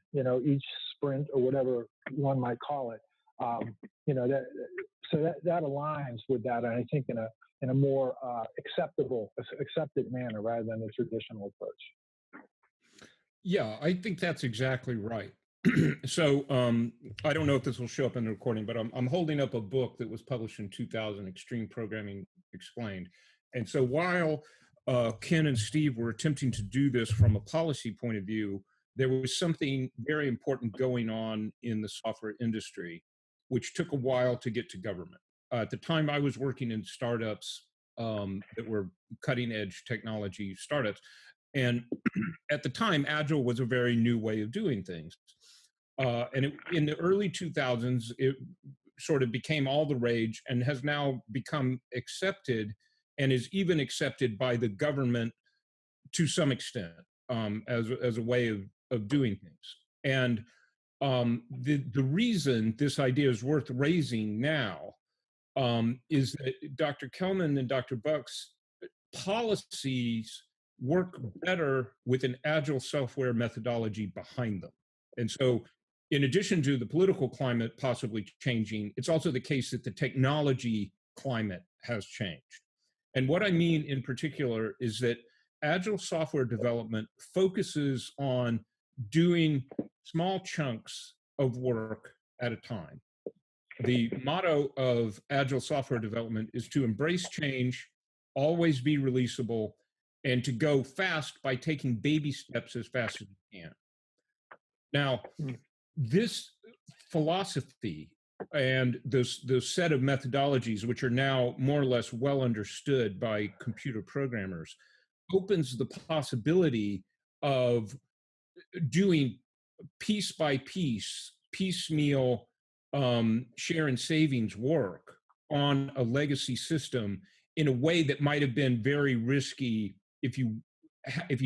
Speaker 3: Each sprint or whatever one might call it. That aligns with that, and I think in a more accepted manner rather than the traditional approach.
Speaker 5: Yeah, I think that's exactly right. So I don't know if this will show up in the recording, but I'm holding up a book that was published in 2000, Extreme Programming Explained. And so while Ken and Steve were attempting to do this from a policy point of view, there was something very important going on in the software industry, which took a while to get to government. At the time, I was working in startups that were cutting edge technology startups. And at the time, Agile was a very new way of doing things. In the early 2000s, it sort of became all the rage and has now become accepted, and is even accepted by the government to some extent as a way of doing things. And the reason this idea is worth raising now is that Dr. Kelman and Dr. Buck's policies work better with an Agile software methodology behind them. And so in addition to the political climate possibly changing, it's also the case that the technology climate has changed. And what I mean in particular is that Agile software development focuses on doing small chunks of work at a time. The motto of Agile software development is to embrace change, always be releasable, and to go fast by taking baby steps as fast as you can. Now, this philosophy and those set of methodologies, which are now more or less well understood by computer programmers, opens the possibility of doing piece by piece, piecemeal share and savings work on a legacy system in a way that might have been very risky if you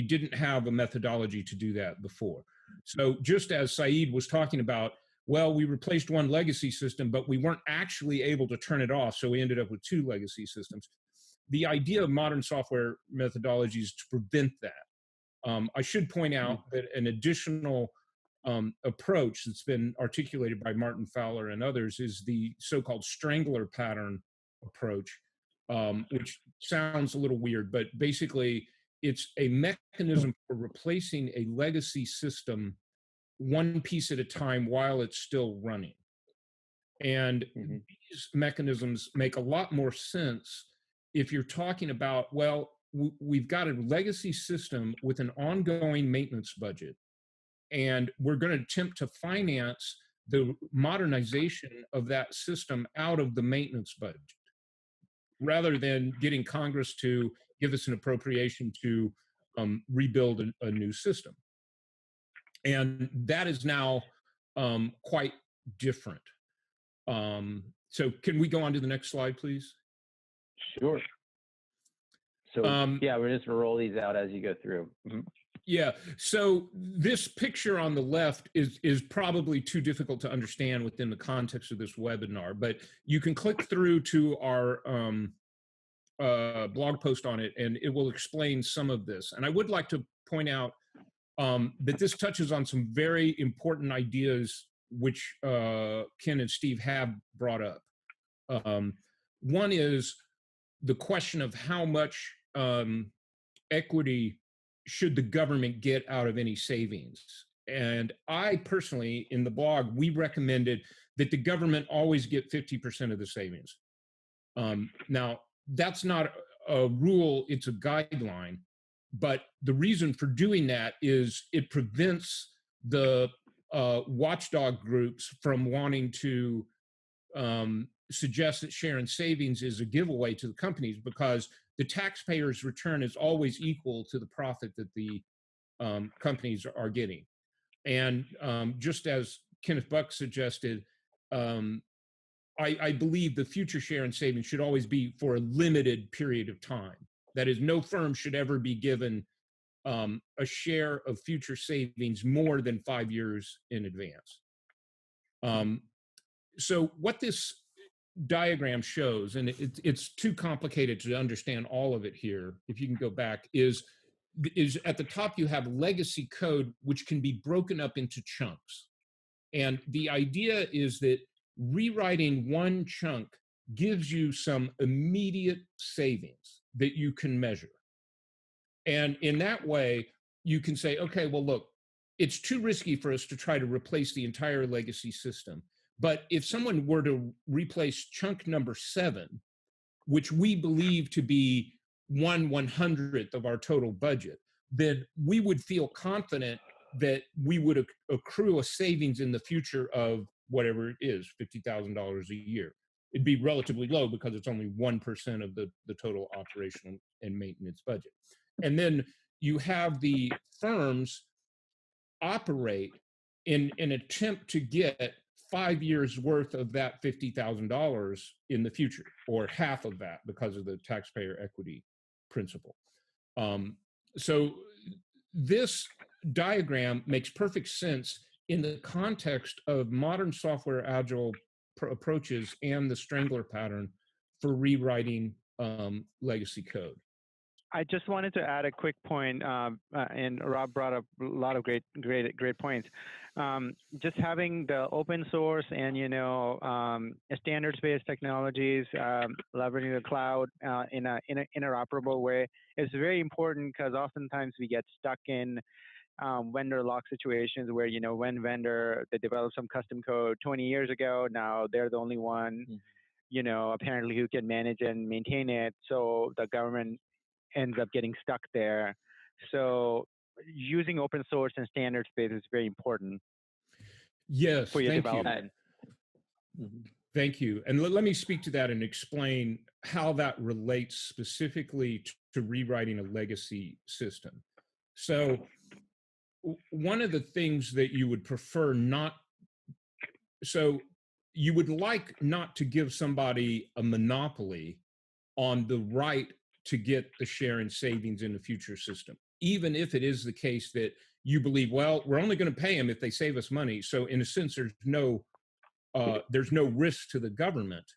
Speaker 5: didn't have a methodology to do that before. So just as Saeed was talking about, well, we replaced one legacy system, but we weren't actually able to turn it off, so we ended up with two legacy systems. The idea of modern software methodologies is to prevent that. I should point out that an additional approach that's been articulated by Martin Fowler and others is the so-called strangler pattern approach, which sounds a little weird, but basically it's a mechanism for replacing a legacy system one piece at a time while it's still running. And these mechanisms make a lot more sense if you're talking about, well, we've got a legacy system with an ongoing maintenance budget, and we're going to attempt to finance the modernization of that system out of the maintenance budget, rather than getting Congress to give us an appropriation to rebuild a new system. And that is now quite different. So can we go on to the next slide, please?
Speaker 1: Sure. So yeah, we're just gonna roll these out as you go through.
Speaker 5: Yeah, so this picture on the left is probably too difficult to understand within the context of this webinar, but you can click through to our blog post on it and it will explain some of this. And I would like to point out that this touches on some very important ideas which Ken and Steve have brought up. One is the question of how much equity should the government get out of any savings. And I personally, in the blog, we recommended that the government always get 50% of the savings. Now, that's not a rule, it's a guideline. But the reason for doing that is it prevents the watchdog groups from wanting to suggest that share and savings is a giveaway to the companies, because the taxpayer's return is always equal to the profit that the companies are getting. And just as Kenneth Buck suggested, I believe the future share and savings should always be for a limited period of time. That is, no firm should ever be given a share of future savings more than 5 years in advance. So what this diagram shows, and it's too complicated to understand all of it here, if you can go back, is at the top you have legacy code, which can be broken up into chunks. And the idea is that rewriting one chunk gives you some immediate savings that you can measure. And in that way, you can say, okay, well, look, it's too risky for us to try to replace the entire legacy system. But if someone were to replace chunk number 7, which we believe to be 1/100th of our total budget, then we would feel confident that we would accrue a savings in the future of whatever it is, $50,000 a year. It'd be relatively low because it's only 1% of the total operational and maintenance budget. And then you have the firms operate in an attempt to get 5 years worth of that $50,000 in the future, or half of that because of the taxpayer equity principle. So this diagram makes perfect sense in the context of modern software agile approaches and the strangler pattern for rewriting legacy code.
Speaker 2: I just wanted to add a quick point, and Rob brought up a lot of great points. Just having the open source and standards-based technologies, leveraging the cloud in a interoperable way is very important, because oftentimes we get stuck in vendor lock situations where when vendor they developed some custom code 20 years ago, now they're the only one apparently who can manage and maintain it, so the government ends up getting stuck there. So using open source and standards space is very important.
Speaker 5: Yes,
Speaker 2: for your
Speaker 5: thank
Speaker 2: development.
Speaker 5: you. Thank you. And let me speak to that and explain how that relates specifically to rewriting a legacy system. So one of the things that you would prefer not, so you would like not to give somebody a monopoly on the right to get the share in savings in the future system, even if it is the case that you believe, well, we're only going to pay them if they save us money. So in a sense, there's no risk to the government.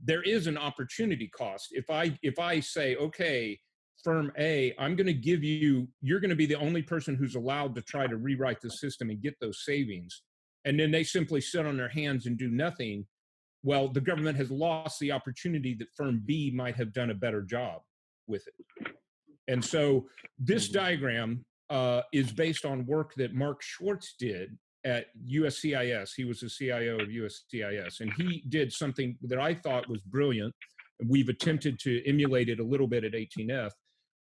Speaker 5: There is an opportunity cost. If I say, okay, firm A, I'm going to give you, you're going to be the only person who's allowed to try to rewrite the system and get those savings, and then they simply sit on their hands and do nothing, well, the government has lost the opportunity that firm B might have done a better job with it. And so this diagram is based on work that Mark Schwartz did at USCIS. He was the CIO of USCIS, and he did something that I thought was brilliant. We've attempted to emulate it a little bit at 18F,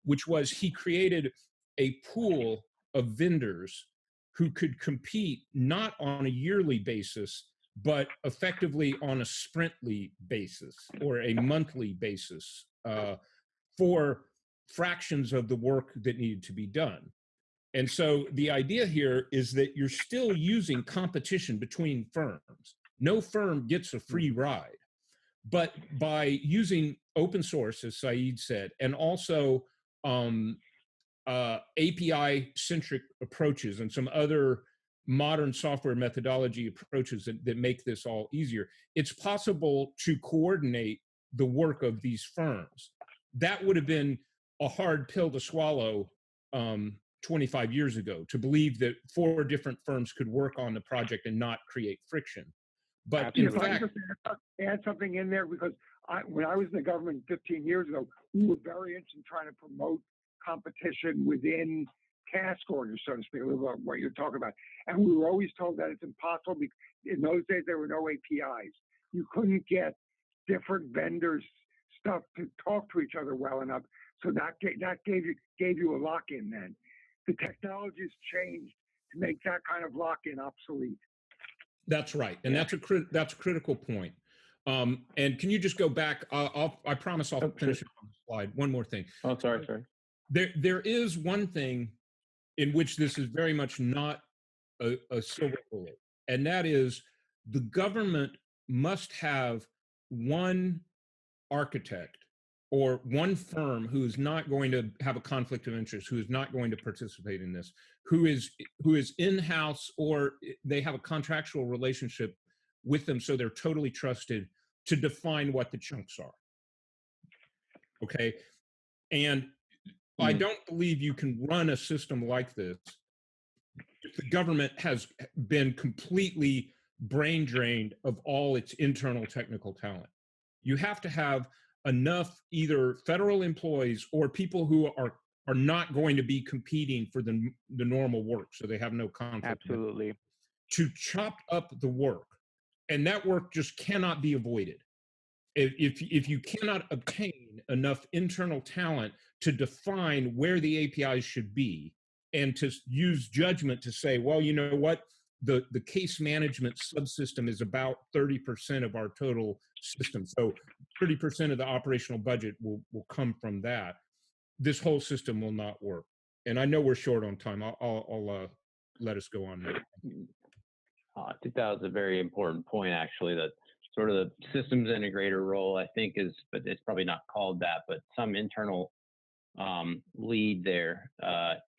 Speaker 5: which was he created a pool of vendors who could compete not on a yearly basis, but effectively on a sprintly basis or a monthly basis for fractions of the work that needed to be done. And so the idea here is that you're still using competition between firms. No firm gets a free ride. But by using open source, as Saeed said, and also API-centric approaches and some other modern software methodology approaches that make this all easier, it's possible to coordinate the work of these firms. That would have been a hard pill to swallow 25 years ago, to believe that 4 different firms could work on the project and not create friction. But in fact,
Speaker 4: add something in there, because when I was in the government 15 years ago, we were very interested in trying to promote competition within task orders, so to speak, a little about what you're talking about. And we were always told that it's impossible, because in those days there were no APIs. You couldn't get different vendors' stuff to talk to each other well enough. So that gave you a lock-in then. The technology has changed to make that kind of lock-in obsolete.
Speaker 5: That's right, and that's a critical point. And can you just go back? I promise I'll finish on the slide. One more thing.
Speaker 1: Oh, sorry.
Speaker 5: There is one thing in which this is very much not a silver bullet, and that is the government must have one architect or one firm who is not going to have a conflict of interest, who is not going to participate in this, who is in-house, or they have a contractual relationship with them, so they're totally trusted to define what the chunks are. Okay, and I don't believe you can run a system like this if the government has been completely brain drained of all its internal technical talent. You have to have enough either federal employees or people who are not going to be competing for the normal work, so they have no conflict.
Speaker 2: Absolutely.
Speaker 5: To chop up the work, and that work just cannot be avoided. If you cannot obtain enough internal talent to define where the APIs should be, and to use judgment to say, well, you know what, the case management subsystem is about 30% of our total system, so 30% of the operational budget will come from that. This whole system will not work. And I know we're short on time. I'll let us go on now.
Speaker 1: I think that was a very important point, actually, that sort of the systems integrator role, I think, is, but it's probably not called that, but some internal lead there,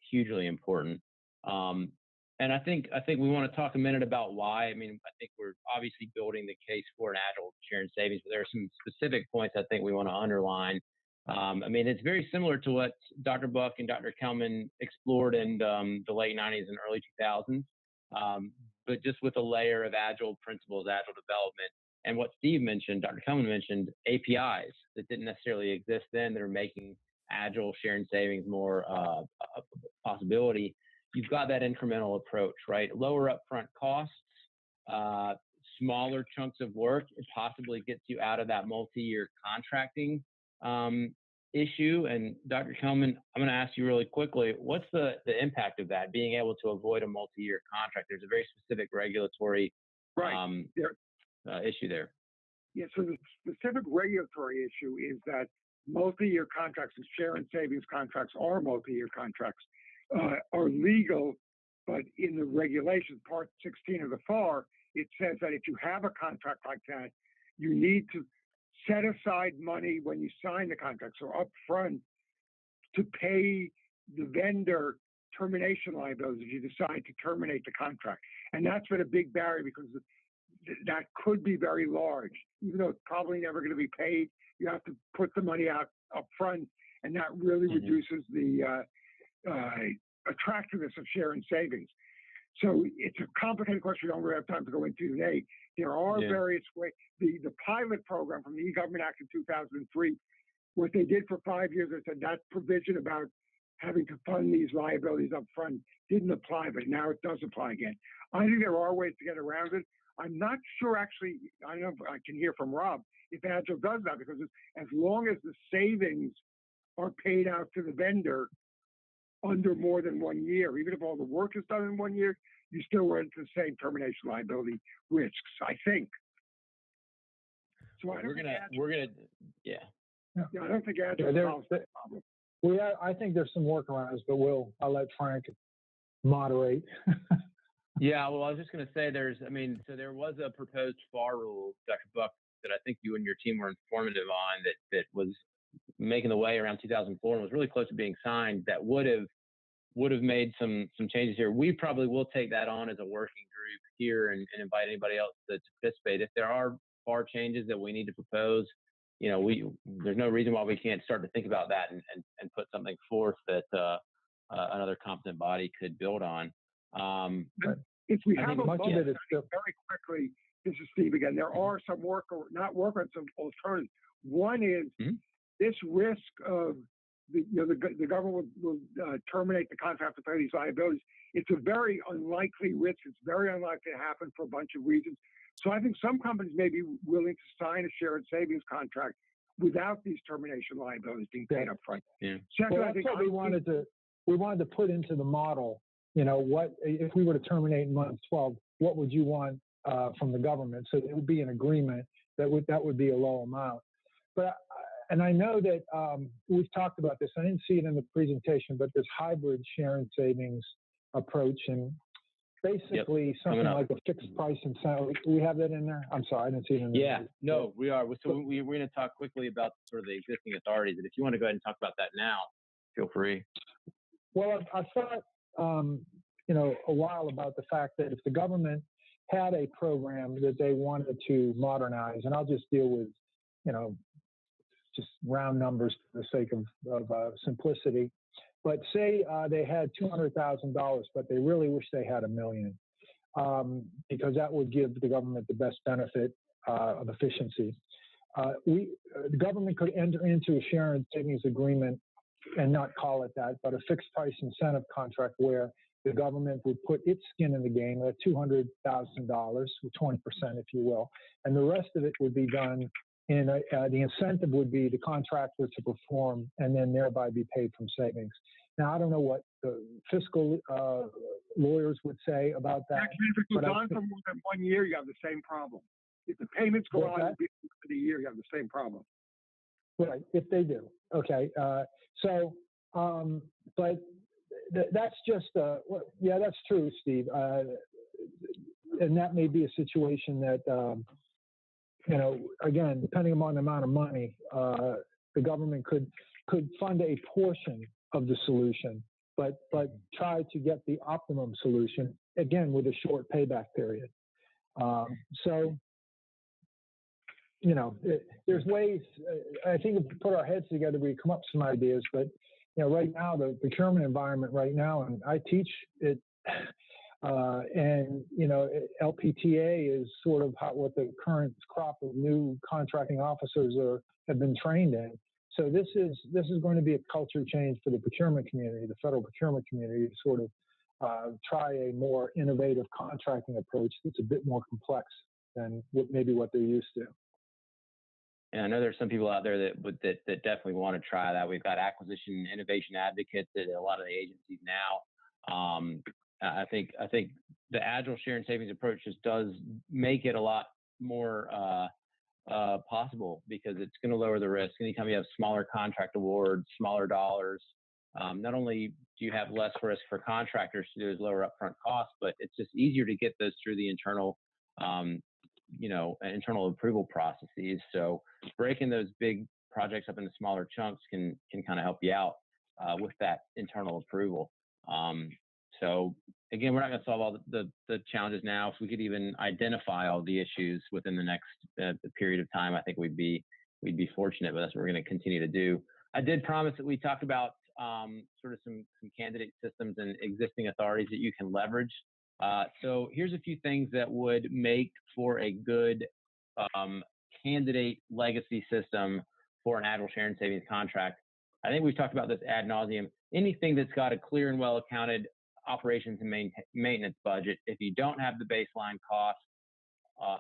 Speaker 1: hugely important. And I think we want to talk a minute about why. I mean, I think we're obviously building the case for an agile share and savings, but there are some specific points I think we want to underline I mean, it's very similar to what Dr. Buck and Dr. Kelman explored in the late 90s and early 2000s, but just with a layer of Agile principles, Agile development, and what Steve mentioned, Dr. Kelman mentioned, APIs that didn't necessarily exist then that are making Agile sharing savings more a possibility. You've got that incremental approach, right? Lower upfront costs, smaller chunks of work. It possibly gets you out of that multi-year contracting issue. And Dr. Kelman, I'm going to ask you really quickly, what's the impact of that, being able to avoid a multi-year contract? There's a very specific regulatory issue there.
Speaker 4: Yeah, so the specific regulatory issue is that multi-year contracts and share and savings contracts are multi-year contracts, are legal, but in the regulations, part 16 of the FAR, it says that if you have a contract like that, you need to set aside money when you sign the contract, so upfront, to pay the vendor termination liabilities if you decide to terminate the contract. And that's been a big barrier because that could be very large. Even though it's probably never going to be paid, you have to put the money out up front, and that really reduces the attractiveness of share and savings. So it's a complicated question we don't really have time to go into today. There are various ways. The pilot program from the E-Government Act of 2003, what they did for 5 years, they said that provision about having to fund these liabilities up front didn't apply, but now it does apply again. I think there are ways to get around it. I'm not sure, actually, I don't know if I can hear from Rob, if Agile does that, because as long as the savings are paid out to the vendor under more than 1 year, even if all the work is done in 1 year, you still run into the same termination liability risks, I think. So I don't think I don't think Agile solves that problem.
Speaker 3: I think there's some workarounds, but I'll let Frank moderate.
Speaker 1: Yeah, well, I was just going to say so there was a proposed FAR rule, Dr. Buck, that I think you and your team were informative on that was making the way around 2004 and was really close to being signed, that would have made some changes here. We probably will take that on as a working group here and invite anybody else to participate. If there are FAR changes that we need to propose, there's no reason why we can't start to think about that and put something forth that another competent body could build on.
Speaker 4: If we have a budget, very quickly, this is Steve again, there are some some alternatives. One is this risk of the government will terminate the contract to pay these liabilities. It's a very unlikely risk. It's very unlikely to happen for a bunch of reasons. So I think some companies may be willing to sign a share and savings contract without these termination liabilities being paid up front.
Speaker 1: Yeah.
Speaker 3: Second, I think we wanted to put into the model, what if we were to terminate in month 12, what would you want from the government? So it would be an agreement that would be a low amount. And I know that we've talked about this. I didn't see it in the presentation, but this hybrid share and savings approach, and basically something like a fixed price incentive. Do we have that in there? I'm sorry, I didn't see it in there.
Speaker 1: Yeah, no, we are. So we're going to talk quickly about sort of the existing authorities. And if you want to go ahead and talk about that now, feel free.
Speaker 3: Well, I thought, a while about the fact that if the government had a program that they wanted to modernize, and I'll just deal with, just round numbers for the sake of simplicity. But say they had $200,000, but they really wish they had $1 million, because that would give the government the best benefit of efficiency. The government could enter into a share and savings agreement and not call it that, but a fixed price incentive contract where the government would put its skin in the game at $200,000, 20%, if you will, and the rest of it would be done. And the incentive would be the contractor to perform and then thereby be paid from savings. Now, I don't know what the fiscal lawyers would say about that.
Speaker 4: Actually, if it goes on for more than 1 year, you have the same problem. If the payments go on for the year, you have the same problem.
Speaker 3: Right, if they do. Okay. But that's just, that's true, Steve. And that may be a situation that, again, depending on the amount of money, the government could fund a portion of the solution, but try to get the optimum solution, again, with a short payback period. So there's ways. I think if we put our heads together, we come up with some ideas. But right now, the procurement environment right now, and I teach it, and LPTA is sort of what the current crop of new contracting officers have been trained in. So this is going to be a culture change for the procurement community, the federal procurement community, to sort of try a more innovative contracting approach that's a bit more complex than maybe what they're used to.
Speaker 1: And I know there's some people out there that definitely want to try that. We've got acquisition innovation advocates at a lot of the agencies now. I think the Agile sharing savings approach just does make it a lot more possible, because it's going to lower the risk. Anytime you have smaller contract awards, smaller dollars, not only do you have less risk for contractors to do as lower upfront costs, but it's just easier to get those through the internal approval processes. So breaking those big projects up into smaller chunks can kind of help you out with that internal approval. So again, we're not going to solve all the challenges now. If we could even identify all the issues within the next period of time, I think we'd be fortunate, but that's what we're going to continue to do. I did promise that we talked about sort of some candidate systems and existing authorities that you can leverage. So here's a few things that would make for a good candidate legacy system for an Agile sharing savings contract. I think we've talked about this ad nauseum. Anything that's got a clear and well accounted operations and maintenance budget, if you don't have the baseline cost,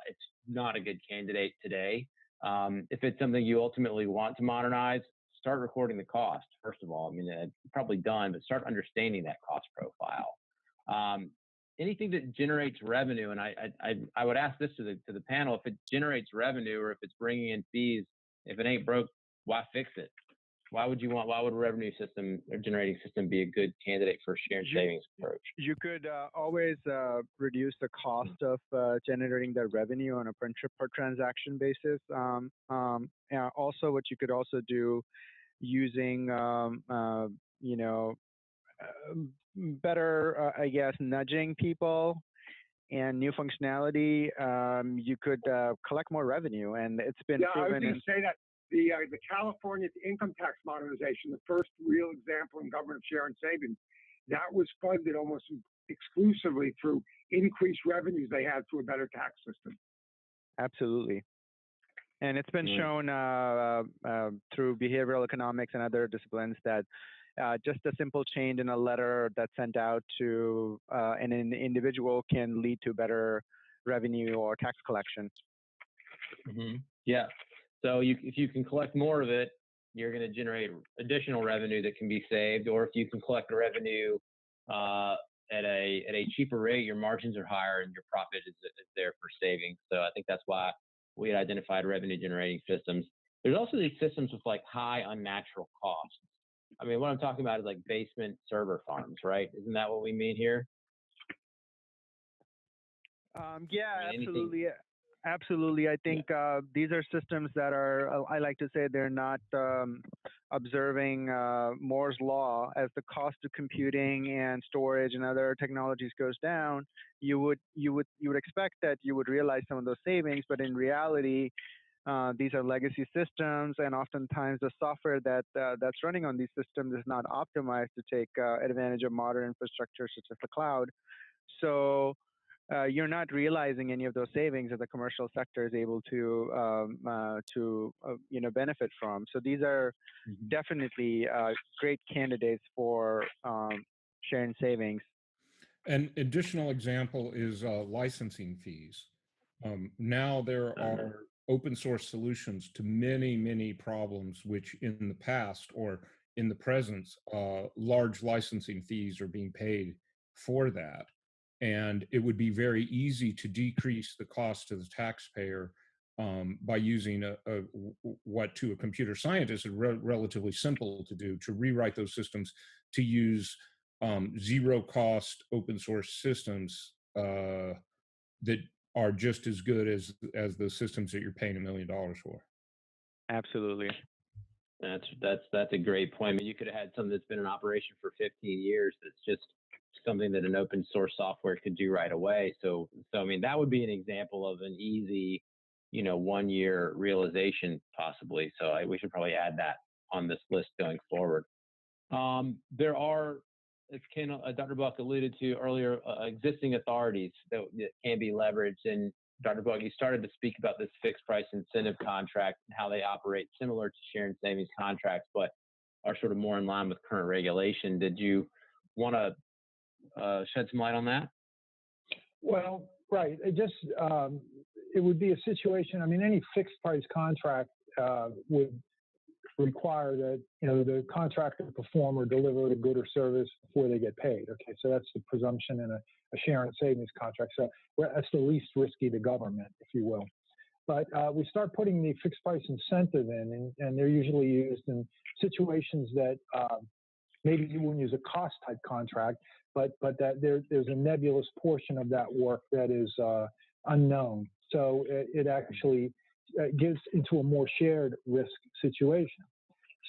Speaker 1: it's not a good candidate today. If it's something you ultimately want to modernize, start recording the cost, first of all. I mean, it's probably done, but start understanding that cost profile. Anything that generates revenue, and I would ask this to the panel: if it generates revenue or if it's bringing in fees, if it ain't broke, why fix it? Why would a revenue system or generating system be a good candidate for shared savings approach?
Speaker 2: You could always reduce the cost of generating the revenue on a per transaction basis. Also, what you could also do using, better, I guess, nudging people and new functionality, you could collect more revenue, and it's been proven.
Speaker 4: I was going to say that the California income tax modernization, the first real example in government share and savings, that was funded almost exclusively through increased revenues they had through a better tax system.
Speaker 2: Absolutely. And it's been shown through behavioral economics and other disciplines that just a simple change in a letter that's sent out to an individual can lead to better revenue or tax collection.
Speaker 1: Mm-hmm. Yeah. So if you can collect more of it, you're going to generate additional revenue that can be saved. Or if you can collect the revenue at a cheaper rate, your margins are higher and your profit is there for savings. So I think that's why we had identified revenue generating systems. There's also these systems with like high unnatural costs. I mean, what I'm talking about is like basement server farms, right? Isn't that what we mean here?
Speaker 2: Yeah, absolutely. Absolutely. I think these are systems that are, I like to say, they're not observing Moore's law. As the cost of computing and storage and other technologies goes down, you would expect that you would realize some of those savings, but in reality, these are legacy systems, and oftentimes the software that's running on these systems is not optimized to take advantage of modern infrastructure such as the cloud. So you're not realizing any of those savings that the commercial sector is able to benefit from. So these are definitely great candidates for sharing savings.
Speaker 5: An additional example is licensing fees. Now there are open source solutions to many problems, which in the past or in the present, large licensing fees are being paid for that. And it would be very easy to decrease the cost to the taxpayer by using what to a computer scientist is relatively simple to do, to rewrite those systems to use zero cost open source systems that are just as good as the systems that you're paying $1 million for.
Speaker 2: Absolutely.
Speaker 1: That's a great point. I mean, you could have had something that's been in operation for 15 years that's just something that an open source software could do right away. So I mean, that would be an example of an easy 1 year realization possibly. So we should probably add that on this list going forward. There are, as Dr. Buck alluded to earlier, existing authorities that can be leveraged. And Dr. Buck, you started to speak about this fixed price incentive contract and how they operate similar to shared savings contracts, but are sort of more in line with current regulation. Did you want to shed some light on that?
Speaker 3: Well, right. It would be a situation. I mean, any fixed price contract would require that the contractor perform or deliver a good or service before they get paid. Okay, so that's the presumption in a share and savings contract. So that's the least risky to government, if you will. But we start putting the fixed price incentive in, and they're usually used in situations that maybe you wouldn't use a cost type contract, but that there's a nebulous portion of that work that is unknown. So it actually gets into a more shared risk situation.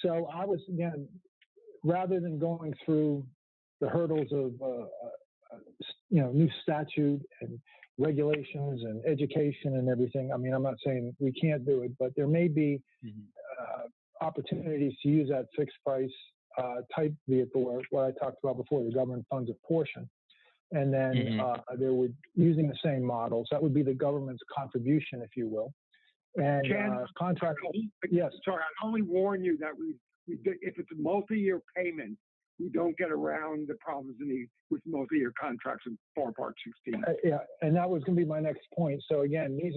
Speaker 3: So I was, again, rather than going through the hurdles of new statute and regulations and education and everything. I mean, I'm not saying we can't do it, but there may be opportunities to use that fixed price type vehicle, what I talked about before, the government funds a portion. And then there would, using the same models, that would be the government's contribution, if you will. And contract, yes.
Speaker 4: Sorry, I only warn you that if it's a multi-year payment, we don't get around the problems with multi-year contracts in FAR Part 16.
Speaker 3: Yeah, and that was going to be my next point. So again, these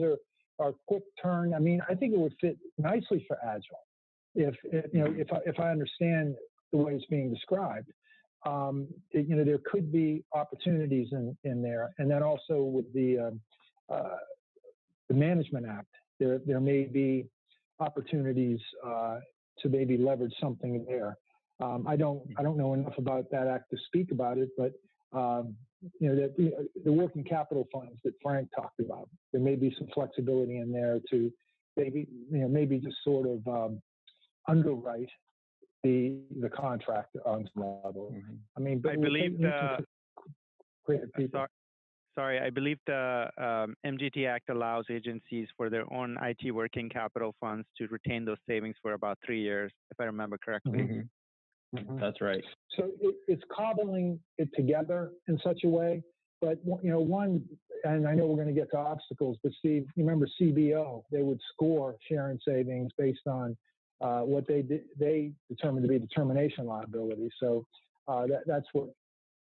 Speaker 3: are quick turn. I mean, I think it would fit nicely for Agile, if I understand the way it's being described. There could be opportunities in there, and then also with the Management Act, there may be opportunities to maybe leverage something there. I don't know enough about that act to speak about it, but the working capital funds that Frank talked about, there may be some flexibility in there to maybe just sort of underwrite the contract on some level. I mean, but
Speaker 2: I believe I believe the MGT Act allows agencies for their own IT working capital funds to retain those savings for about 3 years, if I remember correctly.
Speaker 1: That's right.
Speaker 3: So it's cobbling it together in such a way. But, and I know we're going to get to obstacles, but Steve, you remember CBO, they would score sharing savings based on what they determined to be determination liability. So that's what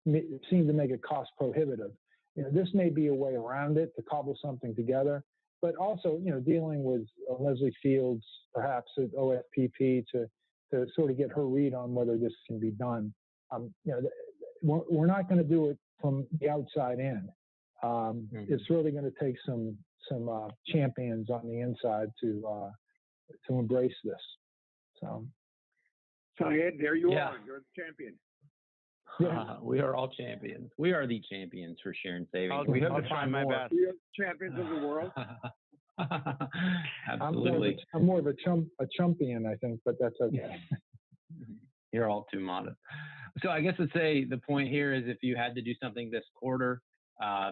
Speaker 3: seemed to make it cost prohibitive. This may be a way around it to cobble something together, but also, dealing with Leslie Fields, perhaps at OFPP to sort of get her read on whether this can be done. We're not going to do it from the outside in. It's really going to take some champions on the inside to embrace this. So
Speaker 4: Ed, there you are. You're the champion.
Speaker 1: We are all champions. We are the champions for sharing savings.
Speaker 2: We have to try my best.
Speaker 4: We are the champions of the world.
Speaker 1: Absolutely.
Speaker 3: I'm more of a chumpion, I think, but that's okay.
Speaker 1: You're all too modest. So I guess to say the point here is if you had to do something this quarter,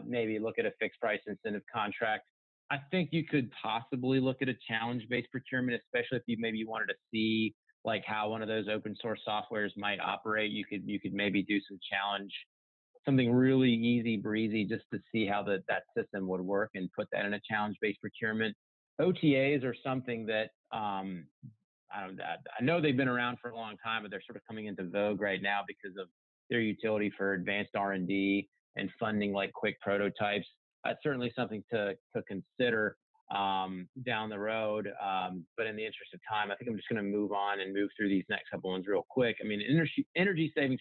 Speaker 1: maybe look at a fixed price incentive contract. I think you could possibly look at a challenge-based procurement, especially if you wanted to see like how one of those open source softwares might operate. You could maybe do some challenge, something really easy breezy just to see how that system would work and put that in a challenge-based procurement. OTAs are something that I know they've been around for a long time, but they're sort of coming into vogue right now because of their utility for advanced R&D and funding like quick prototypes. That's certainly something to consider down the road. But in the interest of time, I think I'm just going to move on and move through these next couple ones real quick. I mean, energy savings,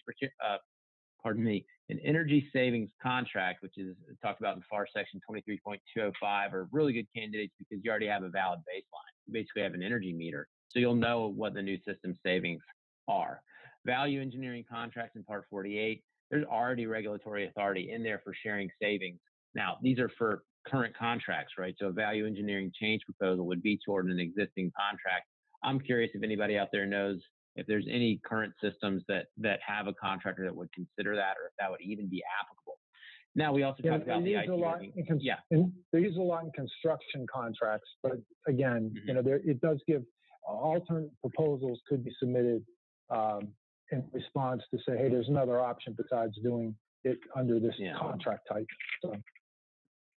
Speaker 1: an energy savings contract, which is talked about in FAR section 23.205, are really good candidates because you already have a valid baseline. You basically have an energy meter, so you'll know what the new system savings are. Value engineering contracts in Part 48, there's already regulatory authority in there for sharing savings. Now, these are for current contracts, right? So a value engineering change proposal would be toward an existing contract. I'm curious if anybody out there knows if there's any current systems that have a contractor that would consider that, or if that would even be applicable. Now, we also talked about the IT working.
Speaker 3: They use a lot in construction contracts, but again, it does give alternate proposals could be submitted in response to say, hey, there's another option besides doing it under this contract type. So.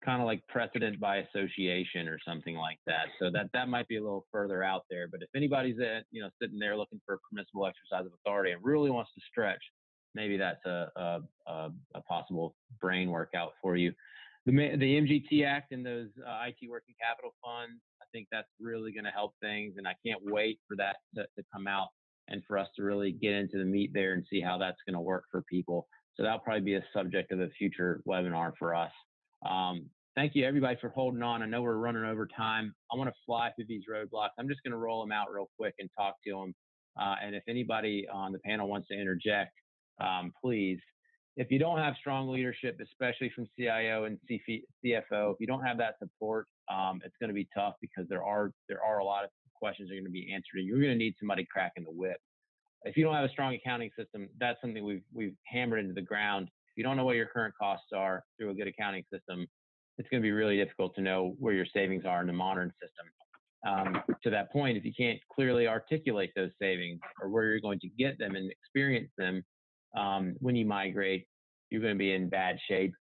Speaker 1: Kind of like precedent by association or something like that. So that might be a little further out there. But if anybody's sitting there looking for a permissible exercise of authority and really wants to stretch, maybe that's a possible brain workout for you. The MGT Act and those IT working capital funds, I think that's really going to help things, and I can't wait for that to come out and for us to really get into the meat there and see how that's going to work for people. So that'll probably be a subject of a future webinar for us. Thank you, everybody, for holding on. I know we're running over time. I want to fly through these roadblocks. I'm just going to roll them out real quick and talk to them. And if anybody on the panel wants to interject, please. If you don't have strong leadership, especially from CIO and CFO, if you don't have that support, it's going to be tough because there are a lot of questions that are going to be answered, and you're going to need somebody cracking the whip. If you don't have a strong accounting system, that's something we've hammered into the ground. If you don't know what your current costs are through a good accounting system, it's going to be really difficult to know where your savings are in the modern system. To that point, if you can't clearly articulate those savings or where you're going to get them and experience them when you migrate, you're going to be in bad shape.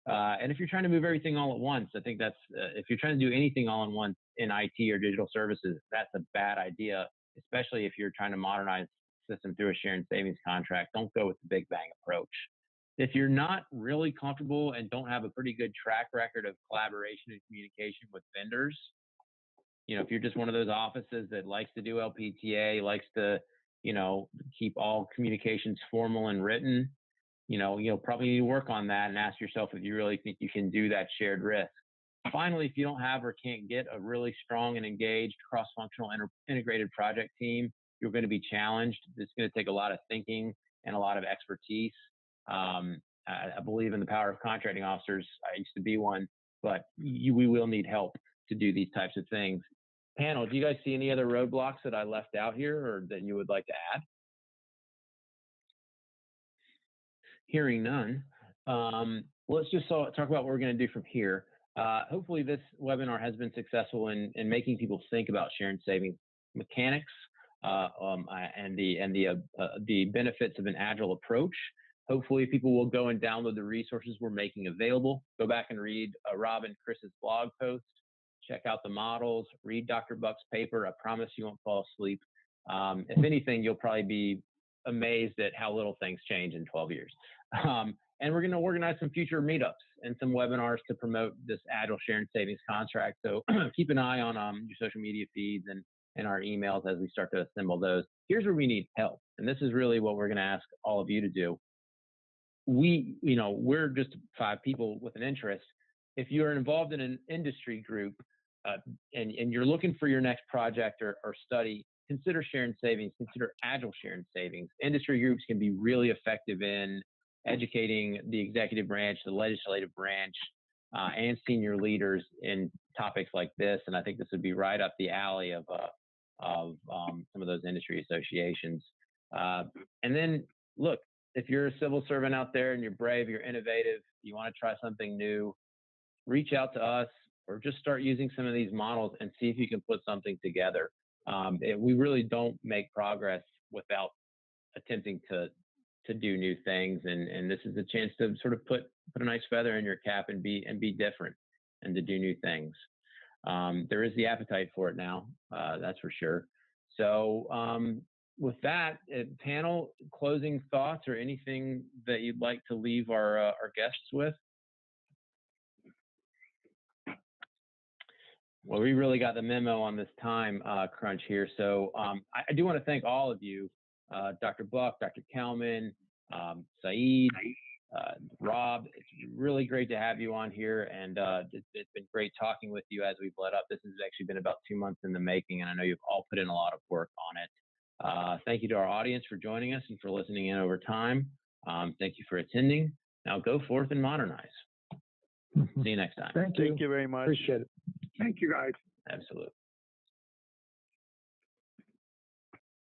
Speaker 1: And if you're trying to move everything all at once, I think that's, if you're trying to do anything all in once in IT or digital services, that's a bad idea, especially if you're trying to modernize the system through a shared savings contract. Don't go with the big bang approach. If you're not really comfortable and don't have a pretty good track record of collaboration and communication with vendors, if you're just one of those offices that likes to do LPTA, likes to, keep all communications formal and written, you'll probably need to work on that and ask yourself if you really think you can do that shared risk. Finally, if you don't have or can't get a really strong and engaged cross-functional integrated project team, you're going to be challenged. It's going to take a lot of thinking and a lot of expertise. I believe in the power of contracting officers. I used to be one, but we will need help to do these types of things. Panel, do you guys see any other roadblocks that I left out here or that you would like to add? Hearing none, let's just talk about what we're going to do from here. Hopefully this webinar has been successful in making people think about shared savings mechanics and the benefits of an agile approach. Hopefully people will go and download the resources we're making available. Go back and read Rob and Chris's blog post. Check out the models. Read Dr. Buck's paper. I promise you won't fall asleep. If anything, you'll probably be amazed at how little things change in 12 years. And we're going to organize some future meetups and some webinars to promote this Agile Shared Savings contract. So keep an eye on your social media feeds and our emails as we start to assemble those. Here's where we need help. And this is really what we're going to ask all of you to do. We're just 5 people with an interest. If you're involved in an industry group and you're looking for your next project or study, consider shared savings, consider Agile shared savings. Industry groups can be really effective in educating the executive branch, the legislative branch, and senior leaders in topics like this. And I think this would be right up the alley of some of those industry associations. And then, look, if you're a civil servant out there and you're brave, you're innovative, you want to try something new, reach out to us or just start using some of these models and see if you can put something together. We really don't make progress without attempting to do new things, and this is a chance to sort of put a nice feather in your cap and be different and to do new things. There is the appetite for it now, that's for sure. So with that, panel, closing thoughts or anything that you'd like to leave our guests with? Well, we really got the memo on this time crunch here. So I do want to thank all of you, Dr. Buck, Dr. Kelman, Saeed, Rob. It's really great to have you on here. And it's been great talking with you as we've led up. This has actually been about 2 months in the making, and I know you've all put in a lot of work on it. Thank you to our audience for joining us and for listening in over time. Thank you for attending. Now go forth and modernize. See you next time.
Speaker 3: Thank you.
Speaker 2: Thank you very much.
Speaker 3: Appreciate it.
Speaker 4: Thank you, guys.
Speaker 1: Absolutely.